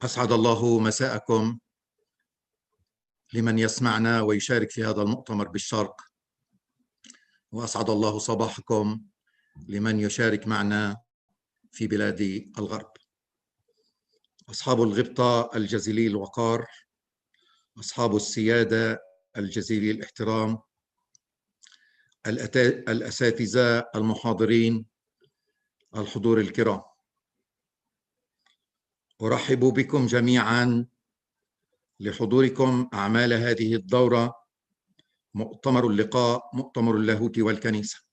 أسعد الله مساءكم لمن يسمعنا ويشارك في هذا المؤتمر بالشرق، وأسعد الله صباحكم لمن يشارك معنا في بلاد الغرب. أصحاب الغبطة الجزيلي الوقار، أصحاب السيادة الجزيلي الاحترام، الأساتذة المحاضرين، الحضور الكرام، أرحب بكم جميعا لحضوركم أعمال هذه الدورة، مؤتمر اللقاء، مؤتمر اللاهوت والكنيسة.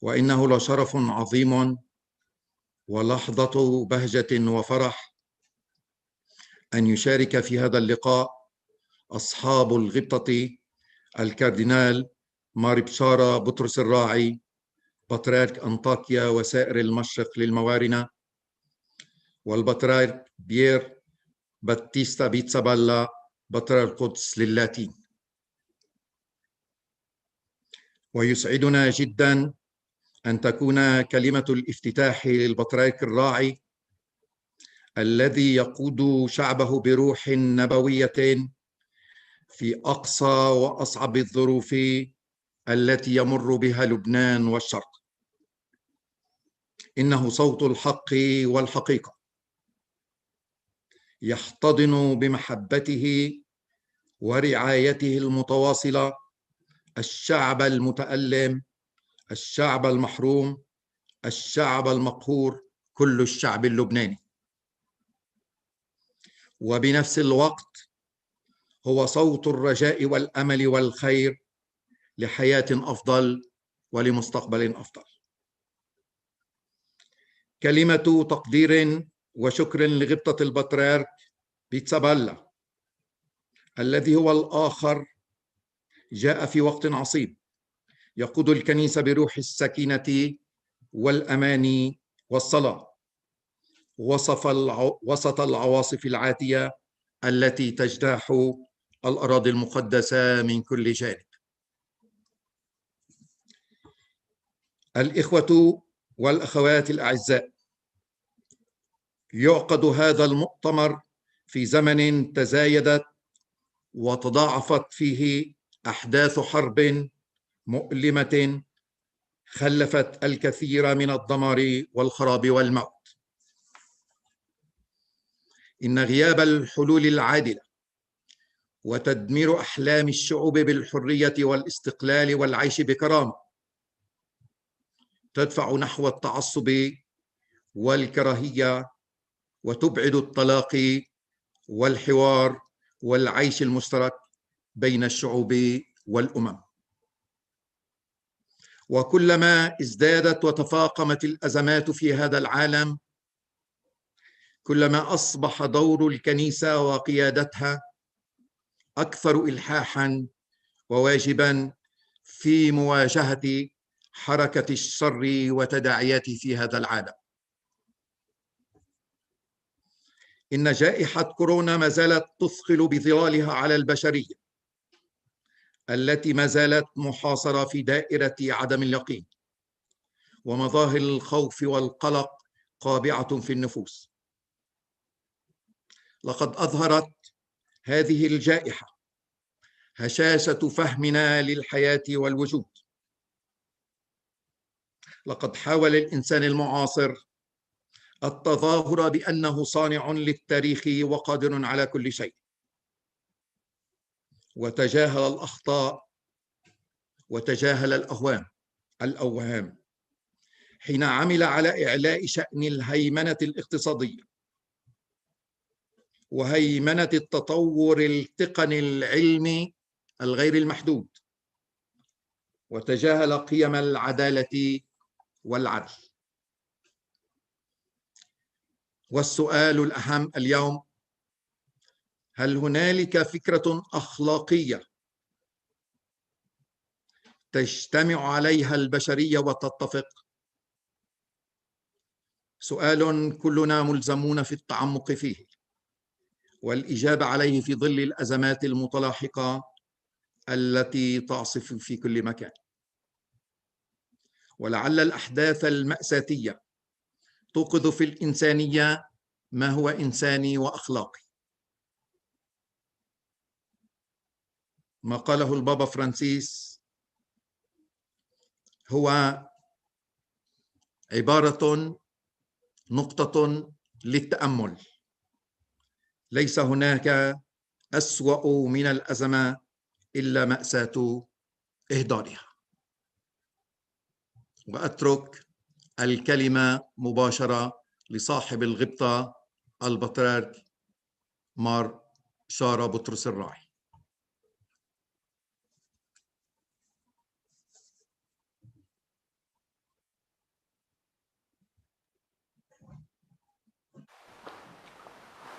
وإنه لشرف عظيم ولحظة بهجة وفرح أن يشارك في هذا اللقاء أصحاب الغبطة الكاردينال مار بشارة بطرس الراعي بطريرك أنطاكيا وسائر المشرق للموارنة، والبطريرك باتيستا بيتزابالا بطريرك القدس للاتين. ويسعدنا جدا أن تكون كلمة الافتتاح للبطريرك الراعي الذي يقود شعبه بروح نبوية في أقصى وأصعب الظروف التي يمر بها لبنان والشرق. إنه صوت الحق والحقيقة، يحتضن بمحبته ورعايته المتواصلة الشعب المتألم، الشعب المحروم، الشعب المقهور، كل الشعب اللبناني. وبنفس الوقت هو صوت الرجاء والأمل والخير لحياة أفضل ولمستقبل أفضل. كلمة تقدير وشكر لغبطة البطريرك بيتزابالا الذي هو الآخر، جاء في وقت عصيب يقود الكنيسة بروح السكينة والأمان والصلاة وسط العواصف العاتية التي تجتاح الأراضي المقدسة من كل جانب. الإخوة والأخوات الأعزاء، يعقد هذا المؤتمر في زمن تزايدت وتضاعفت فيه أحداث حرب مؤلمة خلفت الكثير من الدمار والخراب والموت. إن غياب الحلول العادلة وتدمير أحلام الشعوب بالحرية والاستقلال والعيش بكرامة تدفع نحو التعصب والكراهية، وتبعد التلاقي والحوار والعيش المشترك بين الشعوب والأمم. وكلما ازدادت وتفاقمت الأزمات في هذا العالم، كلما أصبح دور الكنيسة وقيادتها أكثر إلحاحاً وواجباً في مواجهة حركة الشر وتداعياته في هذا العالم. إن جائحة كورونا ما زالت تثقل بظلالها على البشرية التي ما زالت محاصرة في دائرة عدم اليقين، ومظاهر الخوف والقلق قابعة في النفوس. لقد أظهرت هذه الجائحة هشاشة فهمنا للحياة والوجود. لقد حاول الإنسان المعاصر التظاهر بأنه صانع للتاريخ وقادر على كل شيء، وتجاهل الأخطاء وتجاهل الأوهام حين عمل على إعلاء شأن الهيمنة الاقتصادية وهيمنة التطور التقني العلمي الغير المحدود، وتجاهل قيم العدالة والعدل. والسؤال الأهم اليوم: هل هنالك فكرة أخلاقية تجتمع عليها البشرية وتتفق؟ سؤال كلنا ملزمون في التعمق فيه والإجابة عليه في ظل الأزمات المتلاحقة التي تعصف في كل مكان. ولعل الأحداث المأساتية توقظ في الإنسانية ما هو إنساني وأخلاقي. ما قاله البابا فرانسيس هو عبارة نقطة للتأمل. ليس هناك أسوأ من الأزمة إلا مأساة إهدارها. وأترك الكلمة مباشرة لصاحب الغبطة البطريرك مار شارة بطرس الراعي.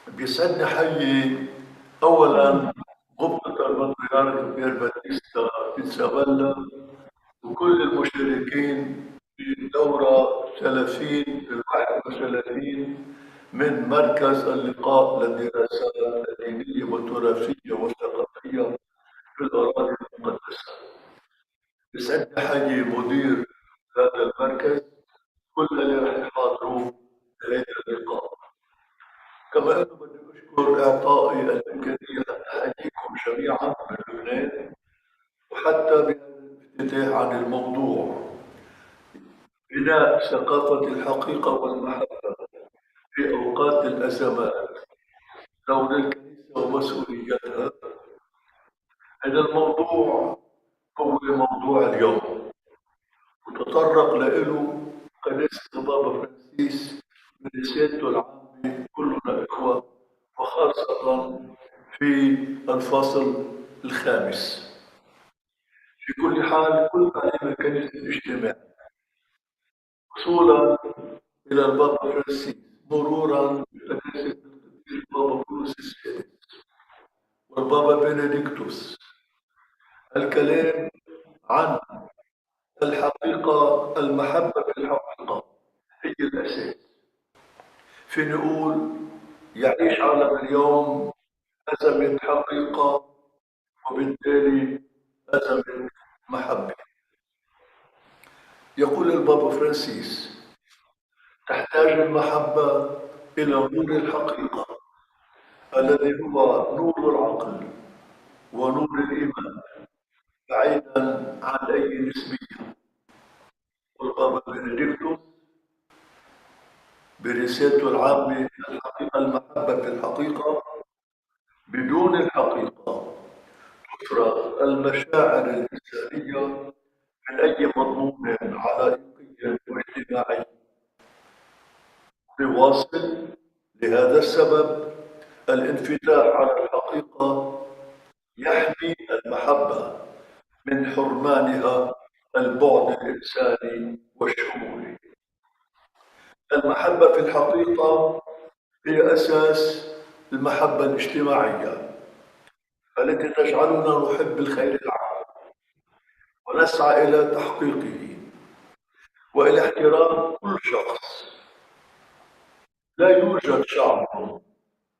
بيسعدني حيي اولا غبطة البطريرك بيرباتيستا بيتزابالا وكل المشاركين في الدورة 30 31 من مركز اللقاء للدراسات الدينية والتراثية والثقافية في الأراضي المقدسة. بيسعدني حيي مدير هذا المركز كل اللي راح يحاضروا هذا اللقاء. كما أنه بدي أشكر إعطائي الإمكانية حتى أحييكم جميعا من لبنان وحتى بالافتتاح عن الموضوع بناء ثقافة الحقيقة والمحبة في أوقات الأزمات، دور الكنيسة ومسؤوليتها. هذا الموضوع هو موضوع اليوم وتطرق له قداسة البابا فرانسيس من رسالته العامة كلنا إخوة، وخاصة في الفصل الخامس. في كل حال كل تعليم الكنيسة الاجتماعي وصولا إلى البابا فرانسيس مرورا بقداسة البابا بولس السادس والبابا بنديكتوس، الكلام عن الحقيقة، المحبة بالحقيقة هي الأساس. في نقول يعيش عالم اليوم أزمة حقيقة وبالتالي أزمة محبة. يقول البابا فرانسيس: تحتاج المحبة إلى نور الحقيقة الذي هو نور العقل ونور الإيمان بعيدا عن أي نسبية. والبابا بنديكتوس برسالته العامة الحقيقة، المحبة في الحقيقة: بدون الحقيقة تفرغ المشاعر الإنسانية من أي مضمون علائقي واجتماعي. بواصل: لهذا السبب الانفتاح على الحقيقة يحمي المحبة من حرمانها البعد الإنساني والشمولي. المحبة في الحقيقة هي أساس المحبة الاجتماعية التي تجعلنا نحب الخير العام ونسعى إلى تحقيقه وإلى احترام كل شخص. لا يوجد شعب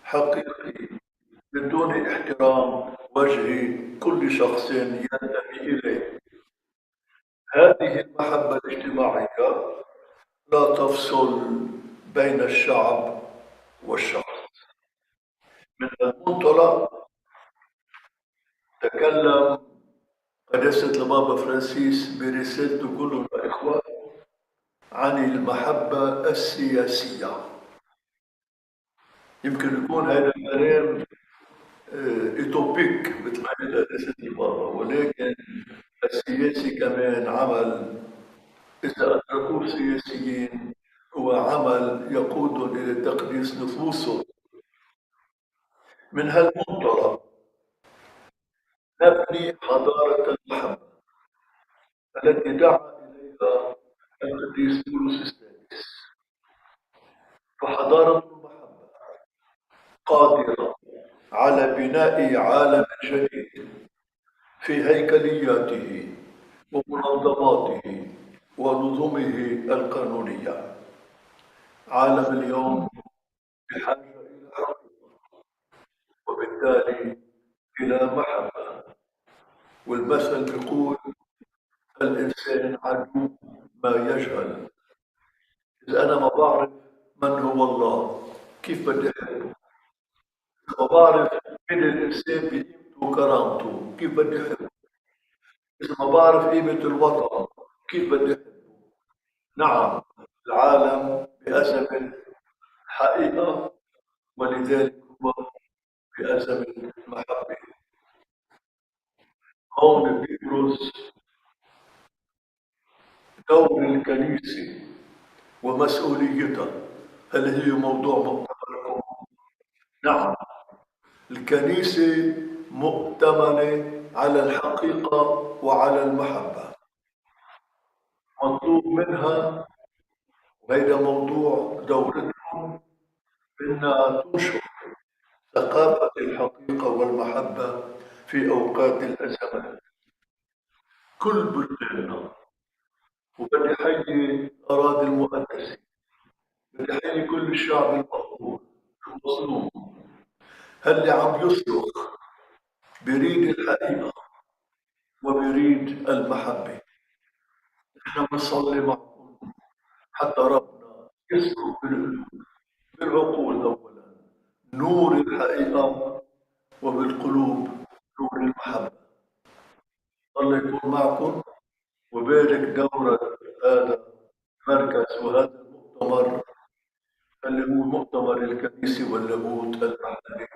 حقيقي بدون احترام وجه كل شخص ينتمي إليه. هذه المحبة الاجتماعية لا تفصل بين الشعب والشخص. من المنطلق تكلم قداسة البابا فرانسيس برسالته كلنا إخوة عن المحبة السياسية. يمكن يكون هذا الكلام توبيك مثل ما قال رئاسة البابا، ولكن السياسي كمان عمل إذا أدركوه السياسيين هو عمل يقودهم إلى تقديس نفوسهم. من هالمنطلق نبني حضارة المحبة التي دعا إليها القديس بولس السادس. فحضارة المحبة قادرة على بناء عالم جديد في هيكلياته ومنظماته ونظمه القانونية. عالم اليوم بحاجة إلى حقيقة وبالتالي إلى محبة، والمثل بيقول الإنسان عدو ما يجهل. إذا أنا ما بعرف من هو الله كيف بدي أحبه؟ إذا ما بعرف مين الإنسان بقيمته وكرامته كيف بدي أحبه؟ إذا ما بعرف قيمة الوطن كيف بدي أحبه؟ نعم، العالم بأزمة حقيقة، ولذلك هو بأزمة محبة. هون بيبرز دور الكنيسة ومسؤوليتها. هل هي موضوع مؤتمركم؟ نعم، الكنيسة مؤتمنة على الحقيقة وعلى المحبة. مطلوب منها، وهذا موضوع دورتهم، إنها تنشر ثقافة الحقيقة والمحبة في أوقات الأزمات. كل بلداننا، وبدي حيي أراضي المقدسة، بدي حيي كل الشعب المقبول المظلوم، اللي عم يصرخ بيريد الحقيقة وبيريد المحبة. نحن بنصلي معكم حتى ربنا يسكب بالقلوب بالعقول أولا نور الحقيقة، وبالقلوب نور المحبة. الله يكون معكم وبارك دورة هذا المركز وهذا المؤتمر اللي هو مؤتمر الكنيسة واللاهوت المحلي.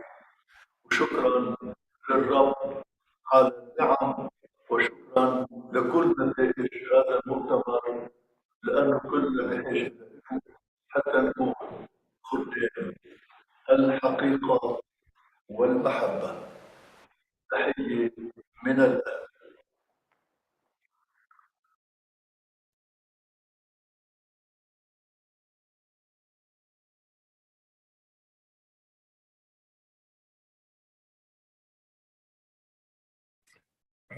وشكرا للرب على النعم، وشكرا لكل نتائج هذا المؤتمر، لأنه كلنا بحاجة حتى نكون خدام الحقيقة والمحبة. تحية من الأهل.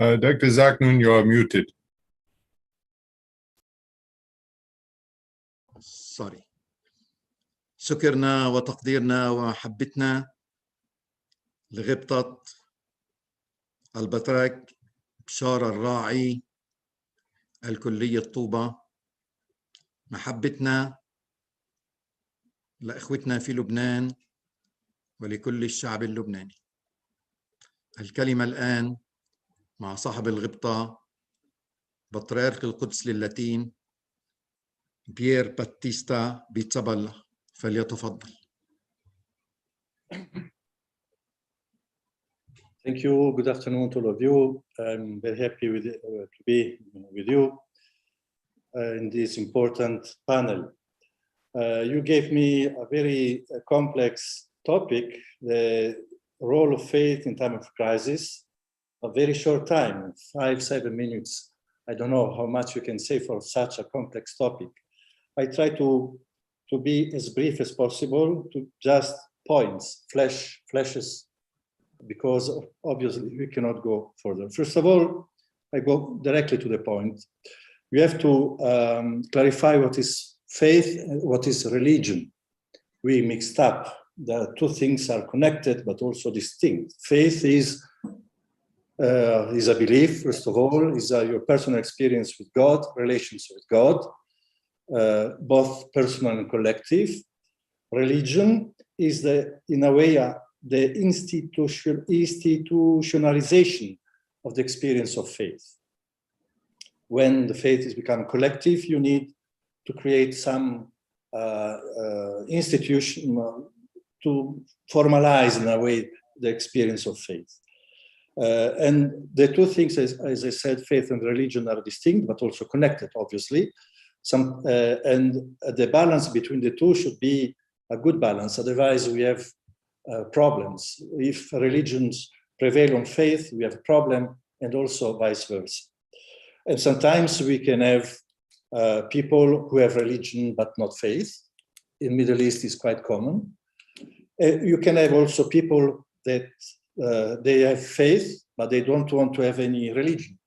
Dr. Zaknoun, you are muted. سوري. شكرنا وتقديرنا ومحبتنا لغبطة البطرك بشارة الراعي الكلية طوبة. محبتنا لإخوتنا في لبنان ولكل الشعب اللبناني. الكلمة الآن مع صاحب الغبطة بطريرك القدس للاتين بيرباتيستا بيتزابالا، فليتفضل. Thank you. Good afternoon to all of you. I'm very happy to be with you in this important panel. You gave me a very complex topic, the role of faith in time of crisis. A very short time, 5-7 minutes. I don't know how much you can say for such a complex topic. I try to be as brief as possible, to just points, flashes, because obviously we cannot go further. First of all, I go directly to the point. We have to clarify what is faith and what is religion. We mixed up. The two things are connected, but also distinct. Faith is a belief, first of all, is your personal experience with God, relations with God, both personal and collective. Religion is in a way, the institutionalization of the experience of faith. When the faith is become collective, you need to create some institution to formalize in a way the experience of faith. And the two things, as I said, faith and religion are distinct, but also connected, obviously. And the balance between the two should be a good balance. Otherwise, we have problems. If religions prevail on faith, we have a problem, and also vice versa. And sometimes we can have people who have religion but not faith. In Middle East, is quite common. You can have also people that they have faith, but they don't want to have any religion,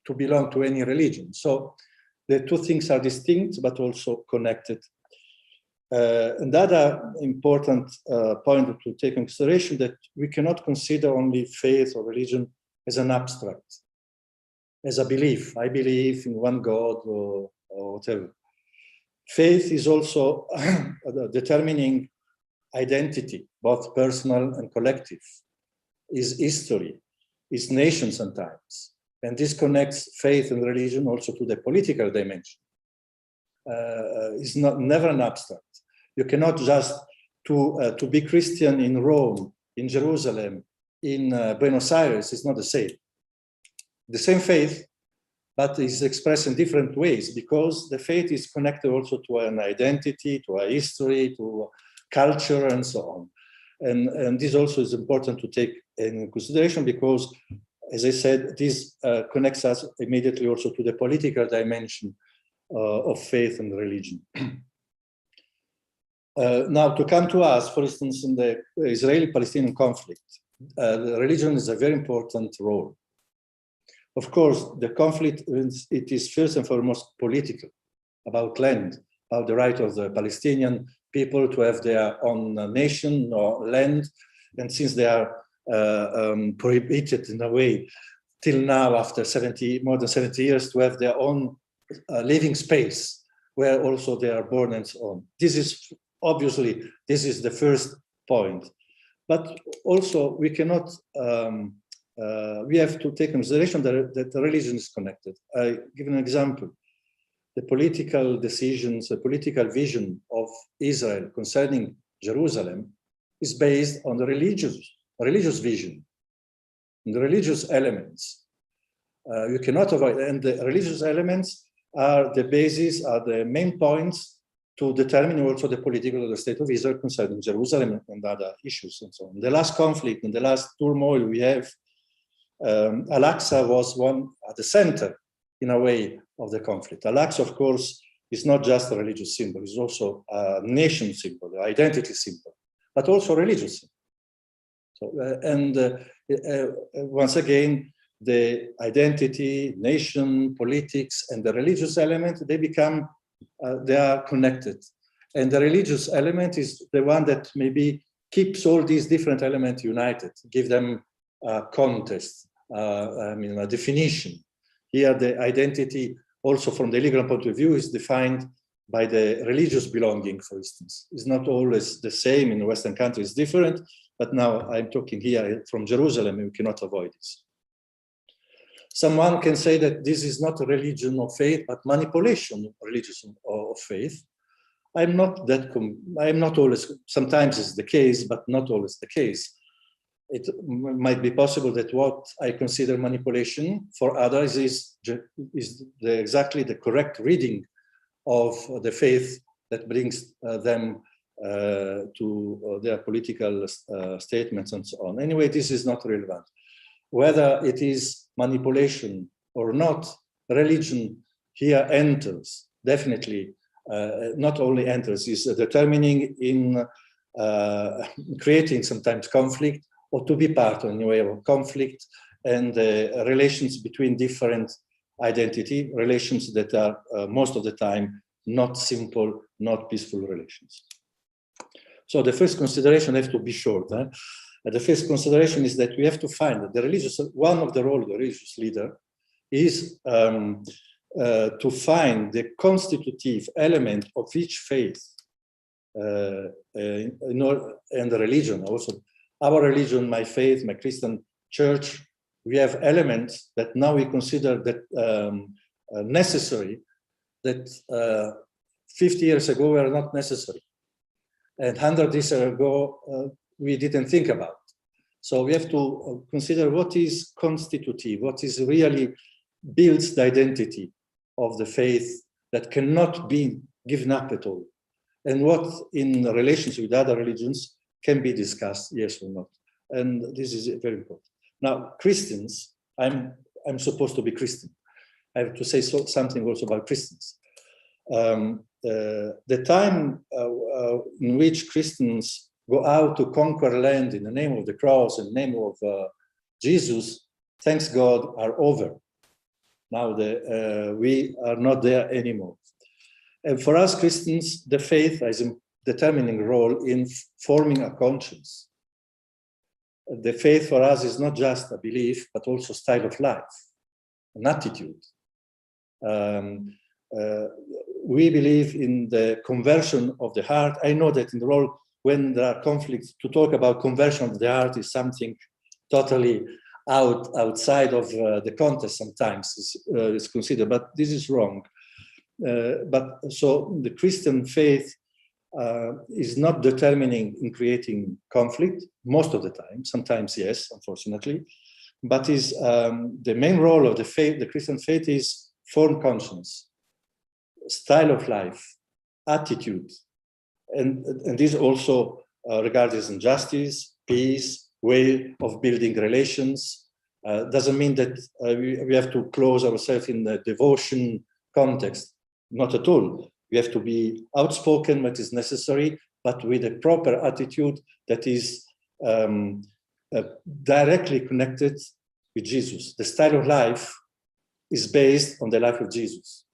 to belong to any religion. So the two things are distinct, but also connected. Another important point to take into consideration that we cannot consider only faith or religion as an abstract, as a belief. I believe in one God or whatever. Faith is also determining identity, both personal and collective, is history, is nation sometimes. And this connects faith and religion also to the political dimension. It's never an abstract. You cannot just to be Christian in Rome, in Jerusalem, in Buenos Aires is not the same. The same faith, but is expressed in different ways because the faith is connected also to an identity, to a history, to culture, and so on. And this also is important to take in consideration because, as I said, this connects us immediately also to the political dimension of faith and religion. Now, to come to us, for instance, in the Israeli-Palestinian conflict, the religion is a very important role. Of course, the conflict, it is first and foremost political, about land, about the right of the Palestinian people to have their own nation or land. And since they are prohibited in a way till now, after more than 70 years, to have their own living space where also they are born and so on. This is obviously, this is the first point. But also we cannot, we have to take into consideration that the religion is connected. I give an example. The political decisions, the political vision of Israel concerning Jerusalem is based on the religious vision, and the religious elements. You cannot avoid, and the religious elements are the basis, are the main points to determine also the political of the state of Israel concerning Jerusalem and other issues and so on. The last conflict and the last turmoil we have, Al-Aqsa was one at the center, in a way, of the conflict. Al-Aqsa, of course, is not just a religious symbol, it's also a nation symbol, an identity symbol, but also religious symbol. So, once again, the identity, nation, politics, and the religious element, they become, they are connected. And the religious element is the one that maybe keeps all these different elements united, give them a context, a definition. Here, the identity, also from the legal point of view, is defined by the religious belonging, for instance. It's not always the same in Western countries, it's different, but now I'm talking here from Jerusalem, and we cannot avoid this. Someone can say that this is not a religion of faith, but manipulation of religion of faith. I'm not always, sometimes it's the case, but not always the case. It might be possible that what I consider manipulation for others is exactly the correct reading of the faith that brings them to their political statements and so on. Anyway, this is not relevant. Whether it is manipulation or not, religion here enters, definitely, not only enters, is determining in creating sometimes conflict, or to be part of a way of conflict, and relations between different identity, relations that are most of the time not simple, not peaceful relations. So the first consideration has to be short. The first consideration is that we have to find that the religious, one of the roles of the religious leader is to find the constitutive element of each faith and the religion also. Our religion, my faith, my Christian church, we have elements that now we consider that necessary, that 50 years ago were not necessary. And 100 years ago, we didn't think about. So we have to consider what is constitutive, what is really builds the identity of the faith that cannot be given up at all, and what in relations with other religions can be discussed, yes or not. And this is very important. Now, Christians, I'm supposed to be Christian. I have to say something also about Christians. The time in which Christians go out to conquer land in the name of the cross, in the name of Jesus, thanks God, are over. Now we are not there anymore. And for us Christians, the faith has a determining role in forming a conscience. The faith for us is not just a belief, but also style of life, an attitude. We believe in the conversion of the heart. I know that in the role when there are conflicts, to talk about conversion of the heart is something totally outside of the context sometimes is considered, but this is wrong. But so the Christian faith is not determining in creating conflict most of the time. Sometimes yes, unfortunately, but is the main role of the faith. The Christian faith is form conscience, style of life, attitude, and this also regards injustice, peace, way of building relations. Doesn't mean that we have to close ourselves in the devotion context. Not at all. We have to be outspoken when it is necessary, but with a proper attitude that is directly connected with Jesus. The style of life is based on the life of Jesus.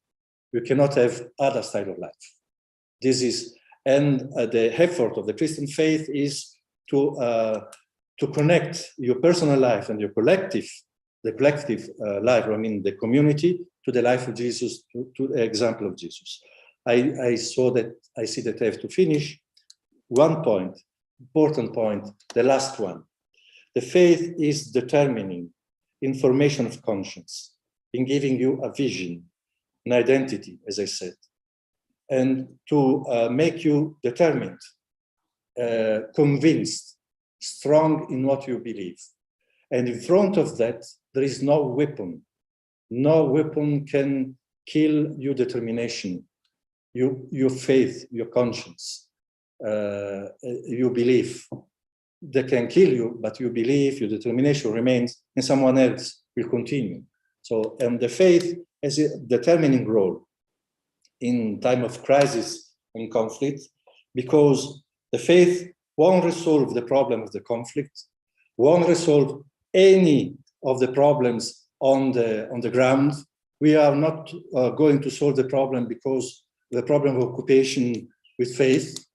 You cannot have other style of life. This is, and the effort of the Christian faith is to connect your personal life and your collective, the collective life, I mean the community, to the life of Jesus, to the example of Jesus. I see that I have to finish. One point, important point, the last one. The faith is determining information of conscience, in giving you a vision, an identity, as I said, and to make you determined, convinced, strong in what you believe. And in front of that, there is no weapon. No weapon can kill your determination, your faith, your conscience, your belief. They can kill you, but your belief, your determination remains, and someone else will continue. So, and the faith has a determining role in time of crisis and conflict, because the faith won't resolve the problem of the conflict, won't resolve any of the problems on the ground. We are not going to solve the problem because the problem of occupation with faith,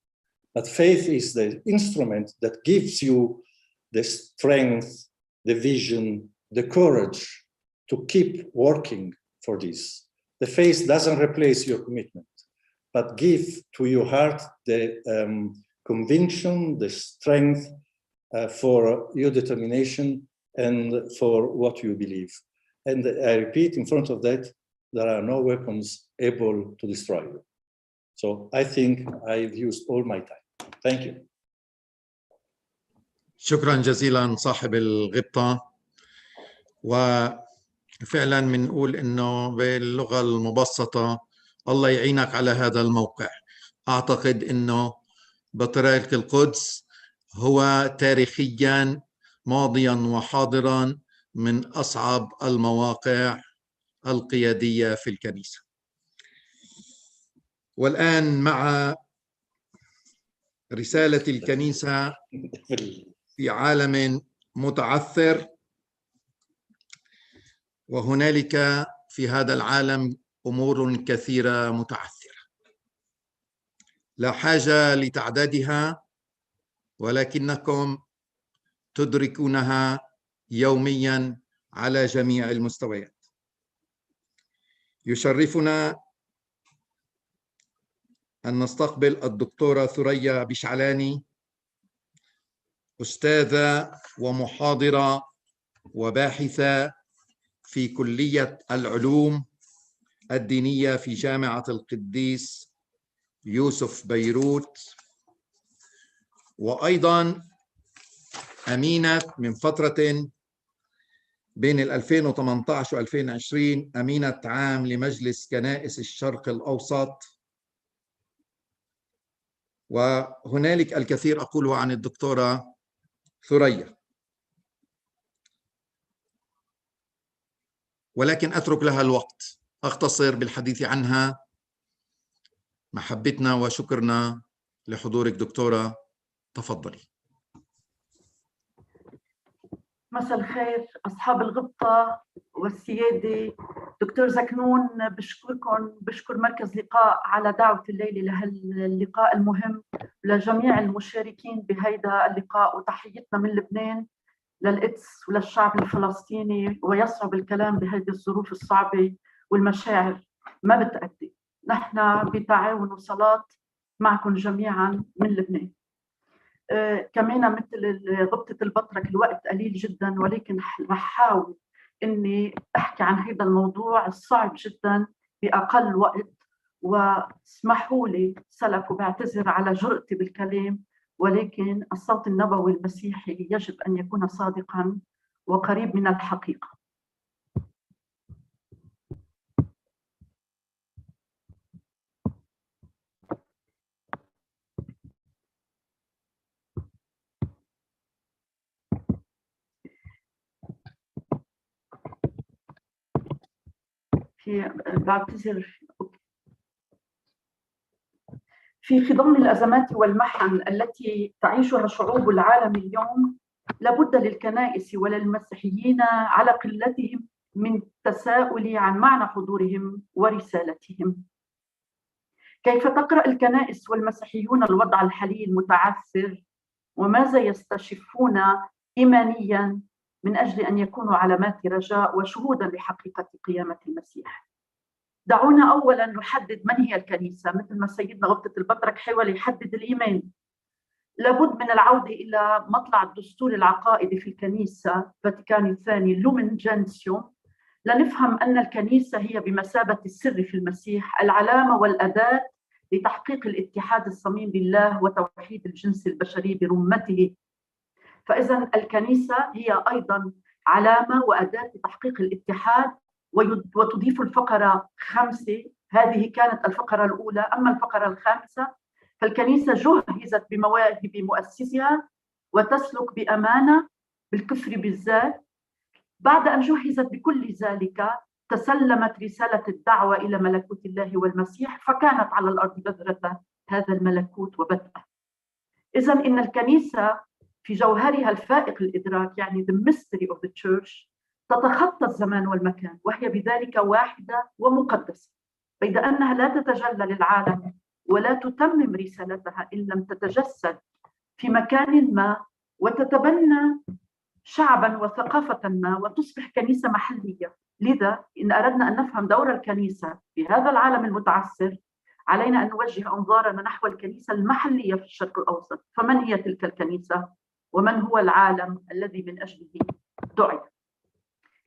but faith is the instrument that gives you the strength, the vision, the courage to keep working for this. The faith doesn't replace your commitment, but give to your heart the conviction, the strength for your determination and for what you believe. And I repeat, in front of that, there are no weapons able to destroy you. So I think I've used all my time. Thank you. شكرا جزيلا صاحب الغبطة. وفعلا بنقول انه باللغة المبسطة الله يعينك على هذا الموقع. اعتقد انه بطريرك القدس هو تاريخيا ماضيا وحاضرا من أصعب المواقع القيادية في الكنيسة. والآن مع رسالة الكنيسة في عالم متعثر، وهنالك في هذا العالم أمور كثيرة متعثرة لا حاجة لتعدادها، ولكنكم تدركونها يوميا على جميع المستويات. يشرفنا أن نستقبل الدكتورة ثريا بشعلاني، أستاذة ومحاضرة وباحثة في كلية العلوم الدينية في جامعة القديس يوسف بيروت، وأيضا أمينة من فترة بين 2018 و 2020 أمينة عام لمجلس كنائس الشرق الأوسط. وهنالك الكثير أقوله عن الدكتورة ثريا، ولكن أترك لها الوقت. أختصر بالحديث عنها. محبتنا وشكرنا لحضورك دكتورة، تفضلي. مساء الخير أصحاب الغبطة والسيادة. دكتور زكنون، بشكر مركز لقاء على دعوة الليلة لهاللقاء المهم، لجميع المشاركين بهيدا اللقاء، وتحيتنا من لبنان للقدس وللشعب الفلسطيني. ويصعب الكلام بهذه الظروف الصعبة والمشاعر ما بتأدي. نحن بتعاون وصلاة معكم جميعا من لبنان. كمان مثل غبطة البطرك الوقت قليل جدا، ولكن رح احاول اني احكي عن هذا الموضوع الصعب جدا باقل وقت. واسمحوا لي سلف، وبعتذر على جرأتي بالكلام، ولكن الصوت النبوي المسيحي يجب ان يكون صادقا وقريب من الحقيقة. بعتذر. في خضم الأزمات والمحن التي تعيشها شعوب العالم اليوم، لابد للكنائس وللمسيحيين على قلتهم من التساؤل عن معنى حضورهم ورسالتهم. كيف تقرأ الكنائس والمسيحيون الوضع الحالي المتعثر، وماذا يستشفون إيمانياً من أجل أن يكونوا علامات رجاء وشهوداً لحقيقة قيامة المسيح؟ دعونا أولاً نحدد من هي الكنيسة. مثل ما سيدنا غبطة البطرك حاول يحدد الإيمان، لابد من العودة إلى مطلع الدستور العقائدي في الكنيسة فاتيكان الثاني لومن جنسيوم، لنفهم أن الكنيسة هي بمثابة السر في المسيح، العلامة والأداة لتحقيق الاتحاد الصميم بالله وتوحيد الجنس البشري برمته. فإذا الكنيسة هي أيضاً علامة وأداة لتحقيق الاتحاد. وتضيف الفقرة 5، هذه كانت الفقرة الأولى. أما الفقرة الخامسة، فالكنيسة جهزت بمواهب مؤسسها وتسلك بأمانة بالكفر بالذات. بعد أن جهزت بكل ذلك، تسلمت رسالة الدعوة إلى ملكوت الله والمسيح، فكانت على الأرض بذرة هذا الملكوت وبدأه. إذن إن الكنيسة في جوهرها الفائق الإدراك، يعني the mystery of the church، تتخطى الزمان والمكان، وهي بذلك واحدة ومقدسة، بيد أنها لا تتجلى للعالم ولا تتمم رسالتها إن لم تتجسد في مكان ما وتتبنى شعباً وثقافة ما وتصبح كنيسة محلية. لذا إن أردنا أن نفهم دور الكنيسة في هذا العالم المتعثر، علينا أن نوجه أنظارنا نحو الكنيسة المحلية في الشرق الأوسط. فمن هي تلك الكنيسة؟ ومن هو العالم الذي من أجله دعي؟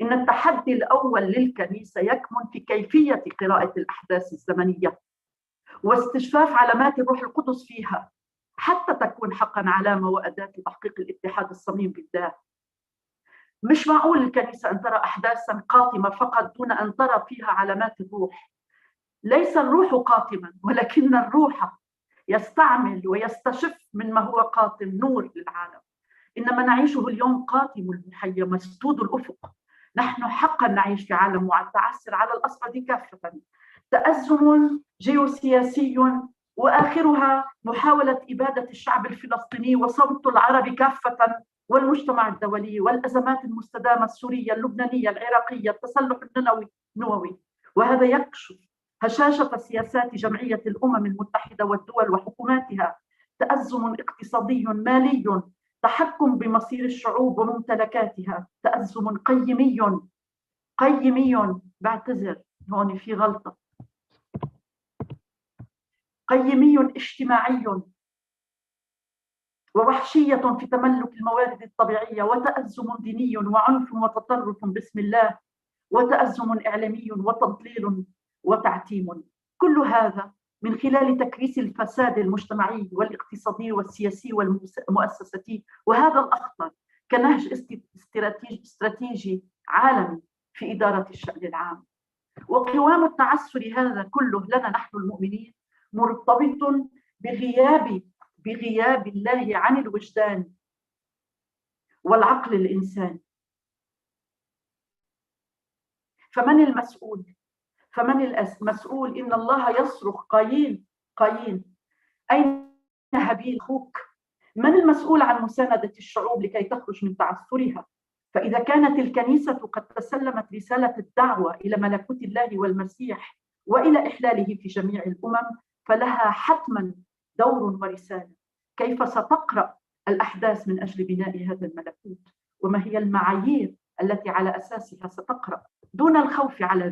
إن التحدي الأول للكنيسة يكمن في كيفية قراءة الأحداث الزمنية واستشفاف علامات الروح القدس فيها، حتى تكون حقاً علامة وأداة لتحقيق الاتحاد الصميم بالله. مش معقول الكنيسة أن ترى أحداثاً قاتمة فقط دون أن ترى فيها علامات الروح. ليس الروح قاتماً، ولكن الروح يستعمل ويستشف من ما هو قاتم نور للعالم. إنما نعيشه اليوم قاتم المحيا مسدود الأفق. نحن حقاً نعيش في عالم متعثر على الأصعد كافة، تأزم جيوسياسي وآخرها محاولة إبادة الشعب الفلسطيني وصمت العرب كافة والمجتمع الدولي، والأزمات المستدامة السورية اللبنانية العراقية، التسلح النووي. وهذا يكشف هشاشة سياسات جمعية الأمم المتحدة والدول وحكوماتها، تأزم اقتصادي مالي، تحكم بمصير الشعوب وممتلكاتها، تأزم قيمي بعتذر هون في غلطة، قيمي اجتماعي، ووحشية في تملك الموارد الطبيعية، وتأزم ديني وعنف وتطرف باسم الله، وتأزم إعلامي وتضليل وتعتيم. كل هذا من خلال تكريس الفساد المجتمعي والاقتصادي والسياسي والمؤسساتي. وهذا الأخطر، كنهج استراتيجي عالمي في إدارة الشأن العام. وقوام التعسر هذا كله لنا نحن المؤمنين مرتبط بغياب الله عن الوجدان والعقل الإنساني. فمن المسؤول؟ إن الله يصرخ قايين أين هابيل أخوك؟ من المسؤول عن مساندة الشعوب لكي تخرج من تعثرها؟ فإذا كانت الكنيسة قد تسلمت رسالة الدعوة إلى ملكوت الله والمسيح وإلى إحلاله في جميع الأمم، فلها حتما دور ورسالة. كيف ستقرأ الأحداث من أجل بناء هذا الملكوت؟ وما هي المعايير التي على أساسها ستقرأ دون الخوف على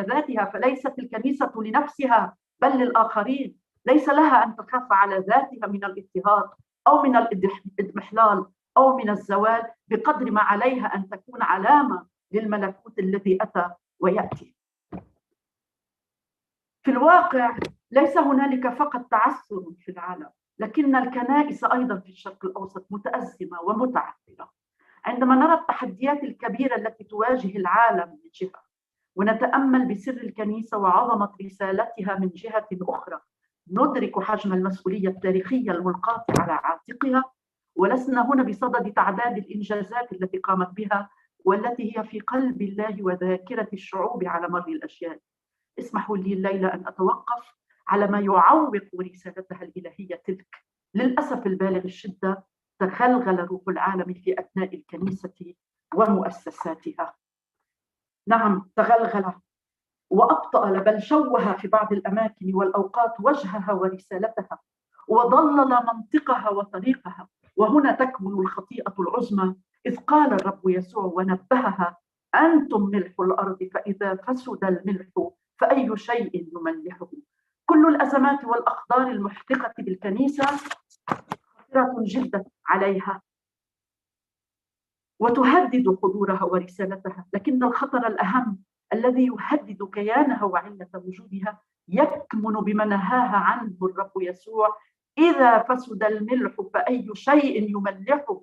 ذاتها؟ فليست الكنيسة لنفسها بل للآخرين. ليس لها أن تخاف على ذاتها من الاضطهاد أو من الإضمحلال أو من الزوال، بقدر ما عليها أن تكون علامة للملكوت الذي أتى ويأتي. في الواقع ليس هنالك فقط تعثر في العالم، لكن الكنائس أيضا في الشرق الأوسط متأزمة ومتعثرة. عندما نرى التحديات الكبيرة التي تواجه العالم من جهة، ونتأمل بسر الكنيسة وعظمة رسالتها من جهة أخرى، ندرك حجم المسؤولية التاريخية الملقاة على عاتقها. ولسنا هنا بصدد تعداد الإنجازات التي قامت بها والتي هي في قلب الله وذاكرة الشعوب على مر الأجيال. اسمحوا لي الليلة أن أتوقف على ما يعوق رسالتها الإلهية تلك. للأسف البالغ الشدة تغلغل روح العالم في أبناء الكنيسة ومؤسساتها. نعم، تغلغل وأبطأ بل شوه في بعض الأماكن والأوقات وجهها ورسالتها، وضلل منطقها وطريقها. وهنا تكمن الخطيئة العظمى، إذ قال الرب يسوع ونبهها: أنتم ملح الأرض، فإذا فسد الملح فأي شيء نملحه. كل الأزمات والأخطار المحتقة بالكنيسة خطيرة جدا عليها وتهدد حضورها ورسالتها، لكن الخطر الأهم الذي يهدد كيانها وعلة وجودها يكمن بما نهاها عنه الرب يسوع: إذا فسد الملح فأي شيء يملحه؟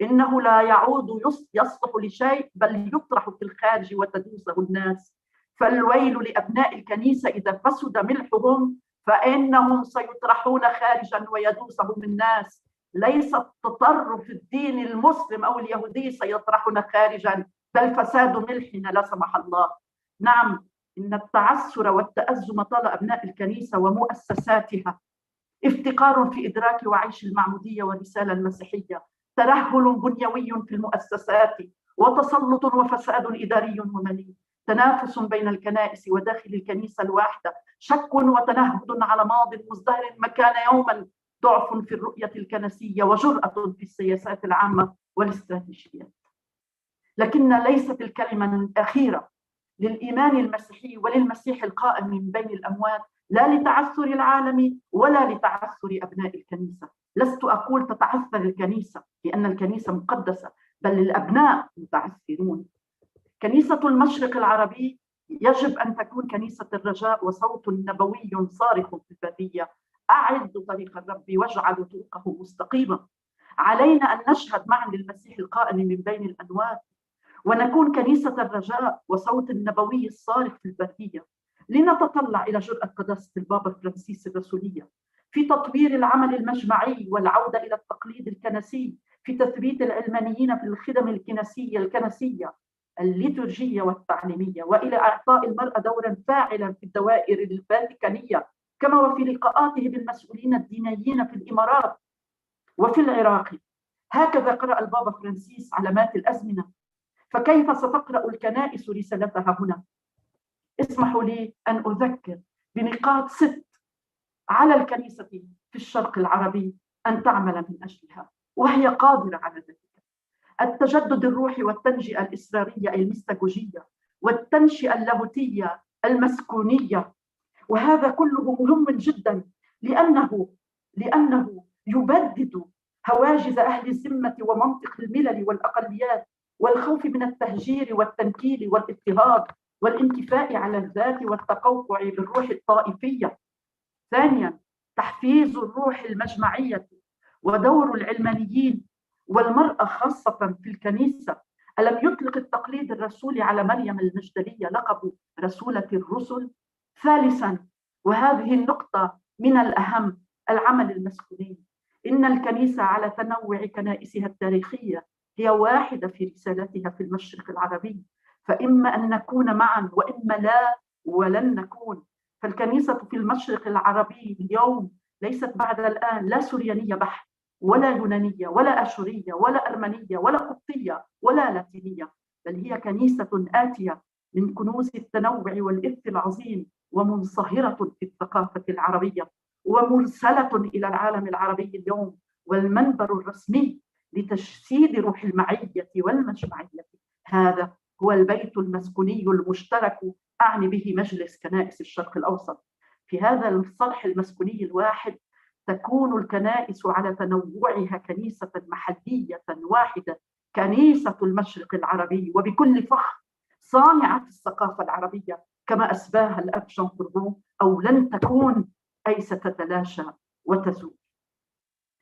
إنه لا يعود يصلح لشيء بل يطرح في الخارج وتدوسه الناس. فالويل لأبناء الكنيسة إذا فسد ملحهم، فإنهم سيطرحون خارجا ويدوسهم الناس. ليس التطرف الديني المسلم أو اليهودي سيطرحنا خارجا، بل فساد ملحنا لا سمح الله. نعم، إن التعثر والتأزم طال أبناء الكنيسة ومؤسساتها. افتقار في إدراك وعيش المعمودية والرسالة المسيحية، ترهل بنيوي في المؤسسات، وتسلط وفساد إداري ومالي، تنافس بين الكنائس وداخل الكنيسة الواحدة، شك وتنهد على ماض مزدهر مكان يوما، ضعف في الرؤية الكنسية، وجرأة في السياسات العامة والاستراتيجيات. لكن ليست الكلمة الأخيرة للإيمان المسيحي وللمسيح القائم من بين الأموات لا لتعثر العالم ولا لتعثر أبناء الكنيسة. لست أقول تتعثر الكنيسة لأن الكنيسة مقدسة، بل الأبناء متعثرون. كنيسة المشرق العربي يجب أن تكون كنيسة الرجاء وصوت نبوي صارخ في البرية: أعدوا طريق الرب واجعلوا طرقه مستقيمة. علينا أن نشهد معا للمسيح القائم من بين الأموات ونكون كنيسة الرجاء وصوت النبوي الصارخ في البرية. لنتطلع إلى جرأة قداسة البابا فرانسيس الرسولية في تطوير العمل المجمعي والعودة إلى التقليد الكنسي، في تثبيت العلمانيين في الخدم الكنسية الليتورجية والتعليمية، وإلى إعطاء المرأة دورا فاعلا في الدوائر الفاتيكانية، كما وفي لقاءاته بالمسؤولين الدينيين في الإمارات وفي العراق. هكذا قرأ البابا فرانسيس علامات الأزمنة، فكيف ستقرأ الكنائس رسالتها هنا؟ اسمحوا لي أن أذكر بنقاط 6 على الكنيسة في الشرق العربي أن تعمل من أجلها، وهي قادرة على ذلك: التجدد الروحي والتنشئة الإسرارية المستاجوجية، والتنشئة اللاهوتية المسكونية. وهذا كله مهم جدا لأنه يبدد هواجز أهل الذمة ومنطق الملل والأقليات، والخوف من التهجير والتنكيل والاضطهاد والانكفاء على الذات والتقوقع بالروح الطائفية. ثانيا، تحفيز الروح المجمعية ودور العلمانيين والمرأة خاصة في الكنيسة. ألم يطلق التقليد الرسولي على مريم المجدلية لقب رسولة الرسل؟ ثالثاً، وهذه النقطة من الأهم، العمل المسكوني. إن الكنيسة على تنوع كنائسها التاريخية هي واحدة في رسالتها في المشرق العربي، فإما أن نكون معاً وإما لا ولن نكون. فالكنيسة في المشرق العربي اليوم ليست بعد الآن لا سريانية بحت ولا يونانية ولا أشورية ولا أرمنية ولا قبطية ولا لاتينية، بل هي كنيسة آتية من كنوز التنوع والإرث العظيم ومنصهرة في الثقافة العربية ومرسلة إلى العالم العربي اليوم، والمنبر الرسمي لتجسيد روح المعية والمجمعية. هذا هو البيت المسكوني المشترك، أعني به مجلس كنائس الشرق الأوسط. في هذا الصرح المسكوني الواحد تكون الكنائس على تنوعها كنيسة محلية واحدة، كنيسة المشرق العربي، وبكل فخر صانعة الثقافة العربية كما أسباها الأب جان كوربون، أو لن تكون أي ستتلاشى وتزول.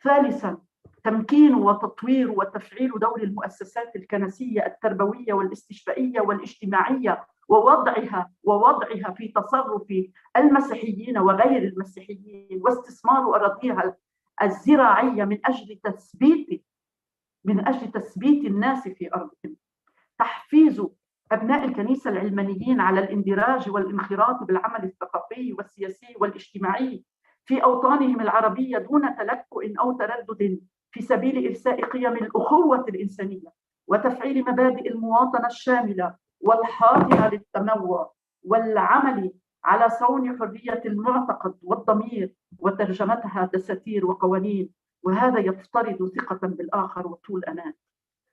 ثالثاً، تمكين وتطوير وتفعيل دور المؤسسات الكنسية التربوية والاستشفائية والاجتماعية ووضعها في تصرف المسيحيين وغير المسيحيين، واستثمار أراضيها الزراعية من أجل تثبيت الناس في أرضهم. تحفيز أبناء الكنيسة العلمانيين على الاندراج والانخراط بالعمل الثقافي والسياسي والاجتماعي في أوطانهم العربية دون تلكؤ أو تردد في سبيل إرساء قيم الأخوة الإنسانية وتفعيل مبادئ المواطنة الشاملة والحاضنة للتنوع، والعمل على صون حرية المعتقد والضمير وترجمتها دساتير وقوانين، وهذا يفترض ثقة بالآخر وطول أناة.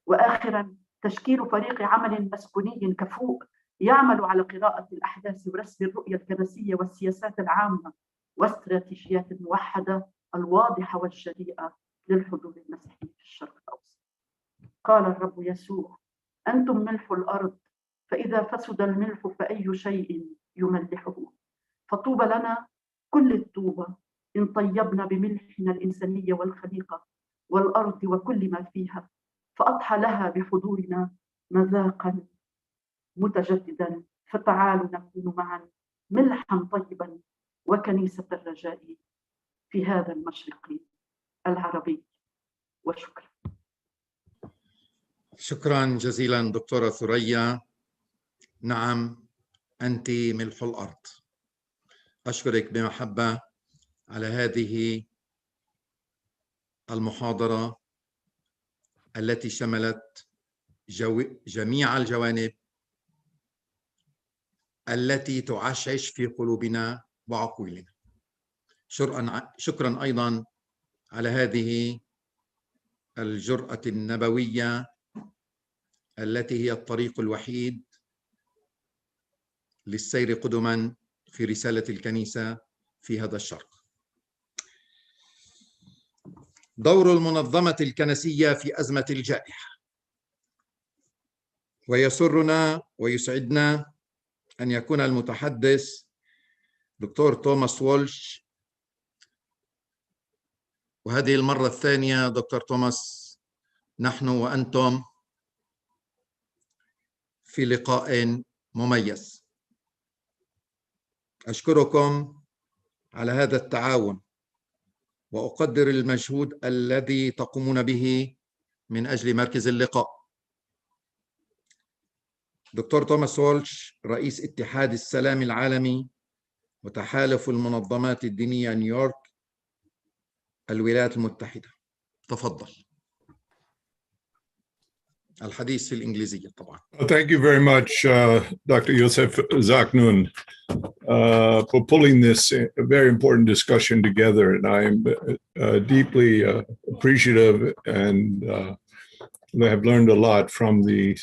وآخراً، تشكيل فريق عمل مسكوني كفؤ يعمل على قراءة الأحداث ورسم الرؤية الكنسية والسياسات العامة واستراتيجيات الموحدة الواضحة والجريئة للحضور المسيحي في الشرق الأوسط. قال الرب يسوع: أنتم ملح الأرض، فإذا فسد الملح فأي شيء يملحه؟ فطوبى لنا كل الطوبى إن طيبنا بملحنا الإنسانية والخليقة والأرض وكل ما فيها، فأضحى لها بحضورنا مذاقا متجددا. فتعالوا نكون معا ملحا طيبا وكنيسة الرجاء في هذا المشرق العربي. وشكرا. شكرا جزيلا دكتورة ثريا. نعم، أنت ملح الأرض. أشكرك بمحبة على هذه المحاضرة التي شملت جميع الجوانب التي تعشعش في قلوبنا وعقولنا. شكرا أيضا على هذه الجرأة النبوية التي هي الطريق الوحيد للسير قدما في رسالة الكنيسة في هذا الشرق. دور المنظمة الكنسية في أزمة الجائحة. ويسرنا ويسعدنا أن يكون المتحدث دكتور توماس وولش، وهذه المرة الثانية دكتور توماس نحن وأنتم في لقاء مميز. أشكركم على هذا التعاون وأقدر المجهود الذي تقومون به من أجل مركز اللقاء. دكتور توماس وولش رئيس اتحاد السلام العالمي وتحالف المنظمات الدينية نيويورك، الولايات المتحدة. تفضل. الحديث في الإنجليزية طبعا. Thank you very much, Dr. Yousef Zaknoun, for pulling this very important discussion together. And I'm deeply appreciative and have learned a lot from the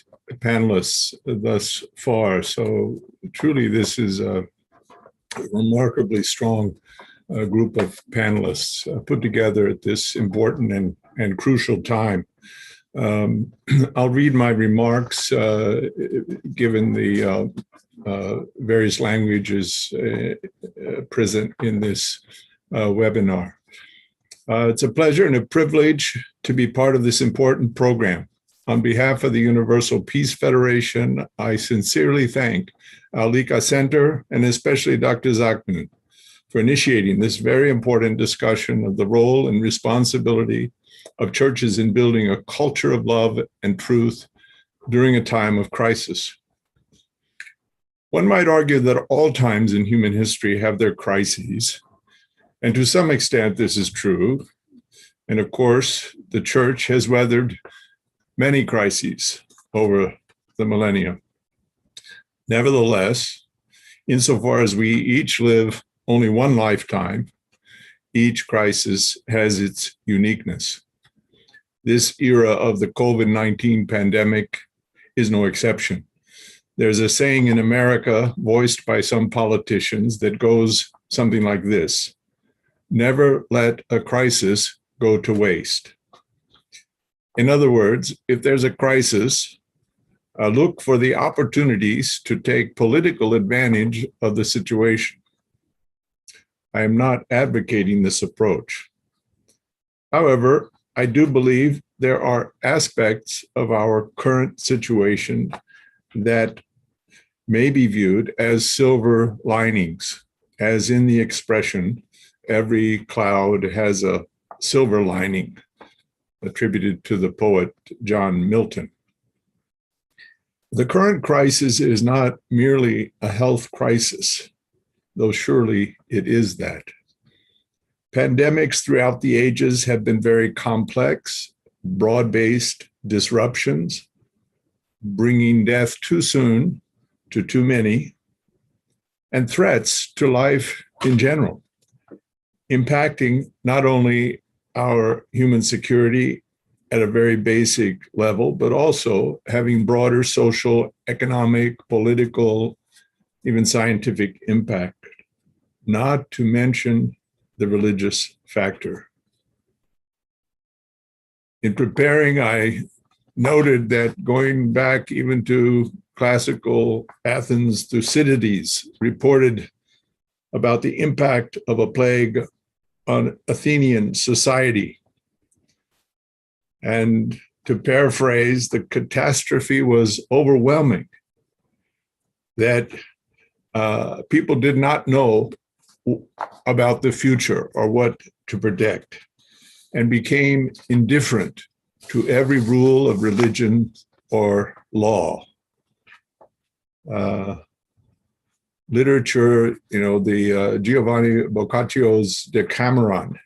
panelists thus far. So truly, this is a remarkably strong group of panelists put together at this important and crucial time. I'll read my remarks given the various languages present in this webinar. It's a pleasure and a privilege to be part of this important program. On behalf of the Universal Peace Federation, I sincerely thank AL-Liqa Center and especially Dr. Zaknoun for initiating this very important discussion of the role and responsibility of churches in building a culture of love and truth during a time of crisis. One might argue that all times in human history have their crises, and to some extent this is true. And of course, the church has weathered many crises over the millennia. Nevertheless, insofar as we each live only one lifetime, each crisis has its uniqueness. This era of the COVID-19 pandemic is no exception. There's a saying in America voiced by some politicians that goes something like this: never let a crisis go to waste. In other words, if there's a crisis, look for the opportunities to take political advantage of the situation. I am not advocating this approach. However, I do believe there are aspects of our current situation that may be viewed as silver linings, as in the expression, every cloud has a silver lining, attributed to the poet John Milton. The current crisis is not merely a health crisis, though surely it is that. Pandemics throughout the ages have been very complex, broad-based disruptions, bringing death too soon to too many, and threats to life in general, impacting not only our human security at a very basic level, but also having broader social, economic, political, even scientific impact, not to mention the religious factor. In preparing, I noted that going back even to classical Athens, Thucydides reported about the impact of a plague on Athenian society. And to paraphrase, the catastrophe was overwhelming, that people did not know about the future or what to predict, and became indifferent to every rule of religion or law. Literature, the Giovanni Boccaccio's Decameron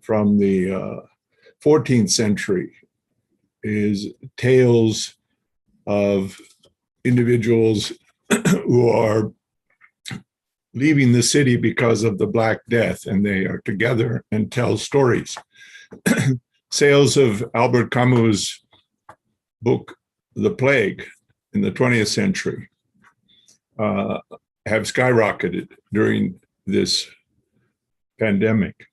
from the 14th century is tales of individuals who are leaving the city because of the Black Death, and they are together and tell stories. Sales of Albert Camus' book, The Plague, in the 20th century have skyrocketed during this pandemic.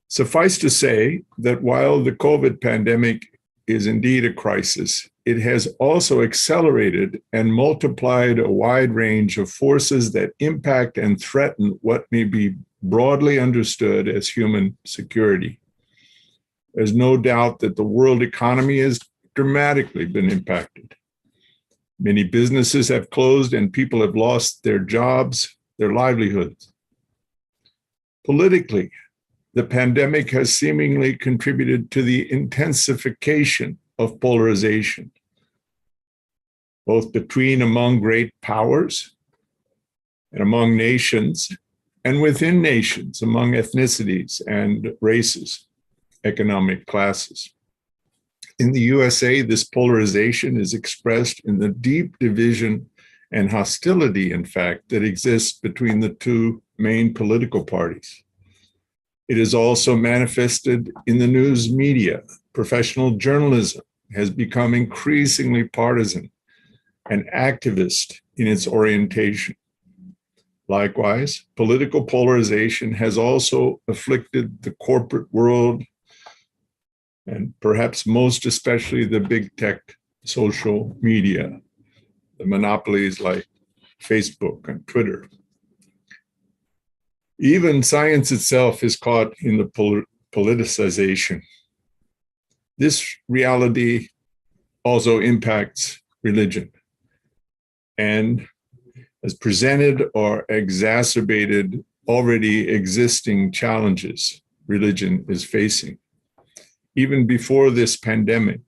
Suffice to say that while the COVID pandemic is indeed a crisis, it has also accelerated and multiplied a wide range of forces that impact and threaten what may be broadly understood as human security. There's no doubt that the world economy has dramatically been impacted. Many businesses have closed and people have lost their jobs, their livelihoods. Politically, the pandemic has seemingly contributed to the intensification of polarization, both between among great powers and among nations, and within nations, among ethnicities and races, economic classes. In the USA, this polarization is expressed in the deep division and hostility, in fact, that exists between the two main political parties. It is also manifested in the news media. Professional journalism has become increasingly partisan and activist in its orientation. Likewise, political polarization has also afflicted the corporate world, and perhaps most especially the big tech social media, the monopolies like Facebook and Twitter. Even science itself is caught in the politicization. This reality also impacts religion and has presented or exacerbated already existing challenges religion is facing. Even before this pandemic,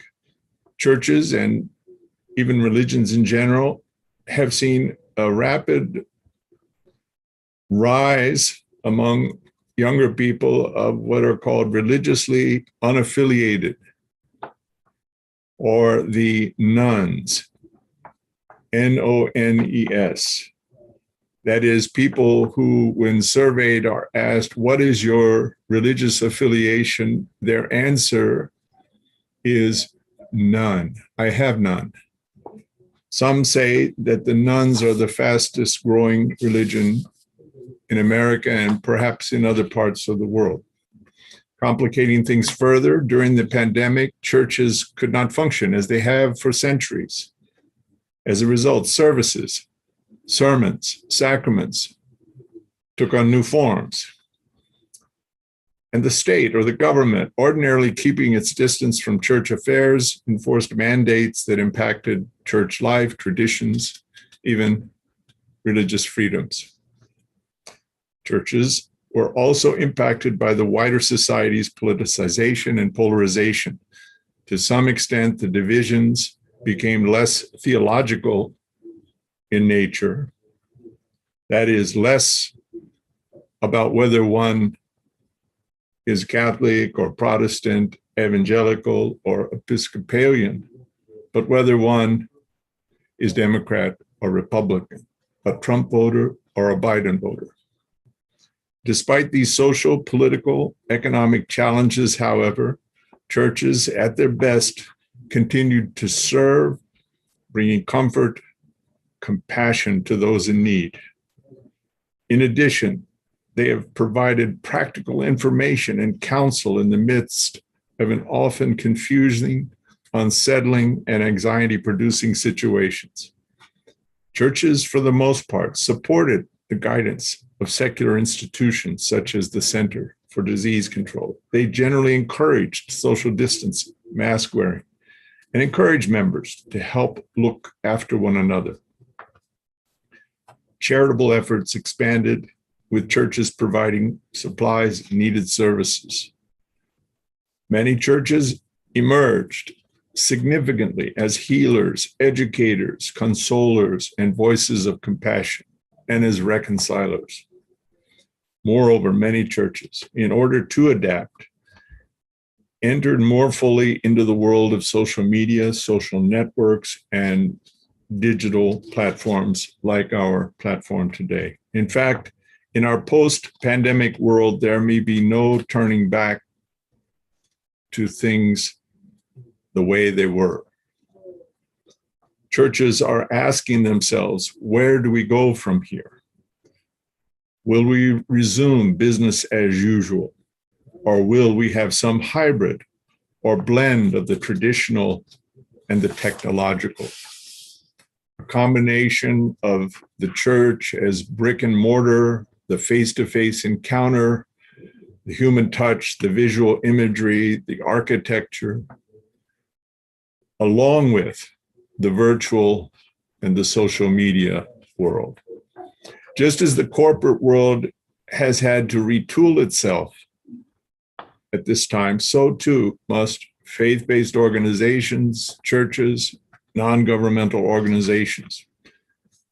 churches and even religions in general have seen a rapid rise among younger people of what are called religiously unaffiliated, or the nones, N-O-N-E-S. That is, people who, when surveyed, are asked, what is your religious affiliation? Their answer is none. I have none. Some say that the nuns are the fastest growing religion in America and perhaps in other parts of the world. Complicating things further, during the pandemic, churches could not function as they have for centuries. As a result, services, sermons, sacraments took on new forms. And the state or the government, ordinarily keeping its distance from church affairs, enforced mandates that impacted church life, traditions, even religious freedoms. Churches were also impacted by the wider society's politicization and polarization. To some extent, the divisions became less theological in nature. That is, less about whether one is Catholic or Protestant, evangelical or Episcopalian, but whether one is Democrat or Republican, a Trump voter or a Biden voter. Despite these social, political, economic challenges, however, churches at their best continued to serve, bringing comfort, compassion to those in need. In addition, they have provided practical information and counsel in the midst of an often confusing, unsettling, and anxiety-producing situations. Churches, for the most part, supported the guidance of secular institutions such as the Center for Disease Control. They generally encouraged social distancing, mask wearing, and encouraged members to help look after one another. Charitable efforts expanded, with churches providing supplies and needed services. Many churches emerged significantly as healers, educators, consolers, and voices of compassion, and as reconcilers. Moreover, many churches, in order to adapt, entered more fully into the world of social media, social networks, and digital platforms like our platform today. In fact, in our post-pandemic world, there may be no turning back to things the way they were. Churches are asking themselves, where do we go from here? Will we resume business as usual? Or will we have some hybrid or blend of the traditional and the technological? A combination of the church as brick and mortar, the face-to-face encounter, the human touch, the visual imagery, the architecture, along with the virtual and the social media world. Just as the corporate world has had to retool itself at this time, so too must faith-based organizations, churches, non-governmental organizations.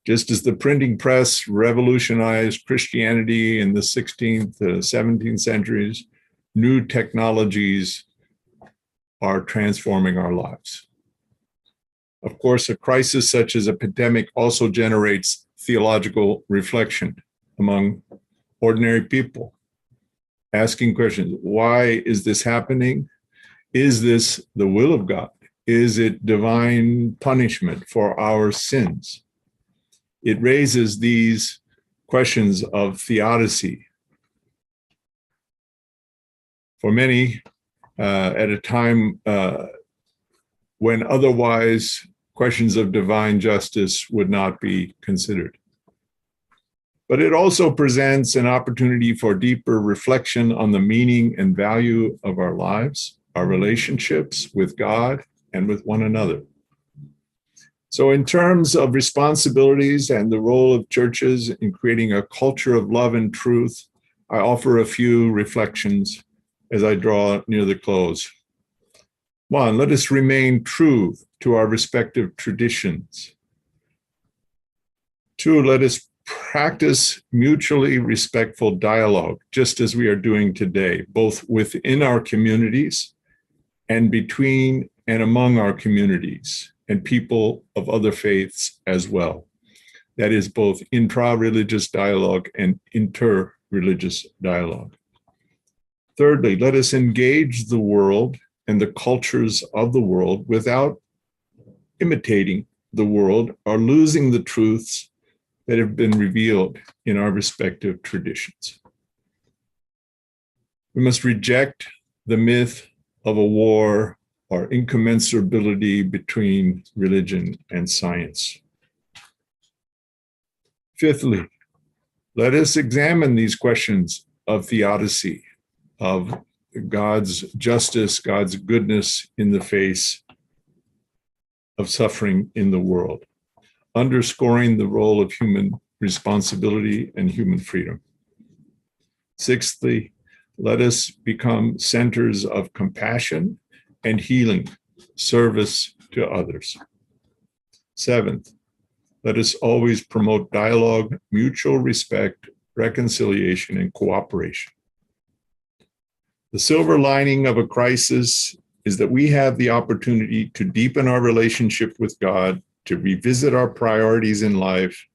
Just as the printing press revolutionized Christianity in the 16th, 17th centuries, new technologies are transforming our lives. Of course, a crisis such as a pandemic also generates theological reflection among ordinary people, asking questions. Why is this happening? Is this the will of God? Is it divine punishment for our sins? It raises these questions of theodicy. For many, at a time when otherwise questions of divine justice would not be considered. but it also presents an opportunity for deeper reflection on the meaning and value of our lives, our relationships with God and with one another. So in terms of responsibilities and the role of churches in creating a culture of love and truth, I offer a few reflections as I draw near the close. One, let us remain true to our respective traditions. Two, let us practice mutually respectful dialogue, just as we are doing today, both within our communities and between and among our communities and people of other faiths as well. That is both intra-religious dialogue and inter-religious dialogue. Thirdly, let us engage the world and the cultures of the world without imitating the world or losing the truths that have been revealed in our respective traditions. We must reject the myth of a war or incommensurability between religion and science. Fifthly, let us examine these questions of theodicy, of God's justice, God's goodness in the face of suffering in the world, underscoring the role of human responsibility and human freedom. Sixthly, let us become centers of compassion and healing, service to others. Seventh, let us always promote dialogue, mutual respect, reconciliation, and cooperation. The silver lining of a crisis is that we have the opportunity to deepen our relationship with God, to revisit our priorities in life,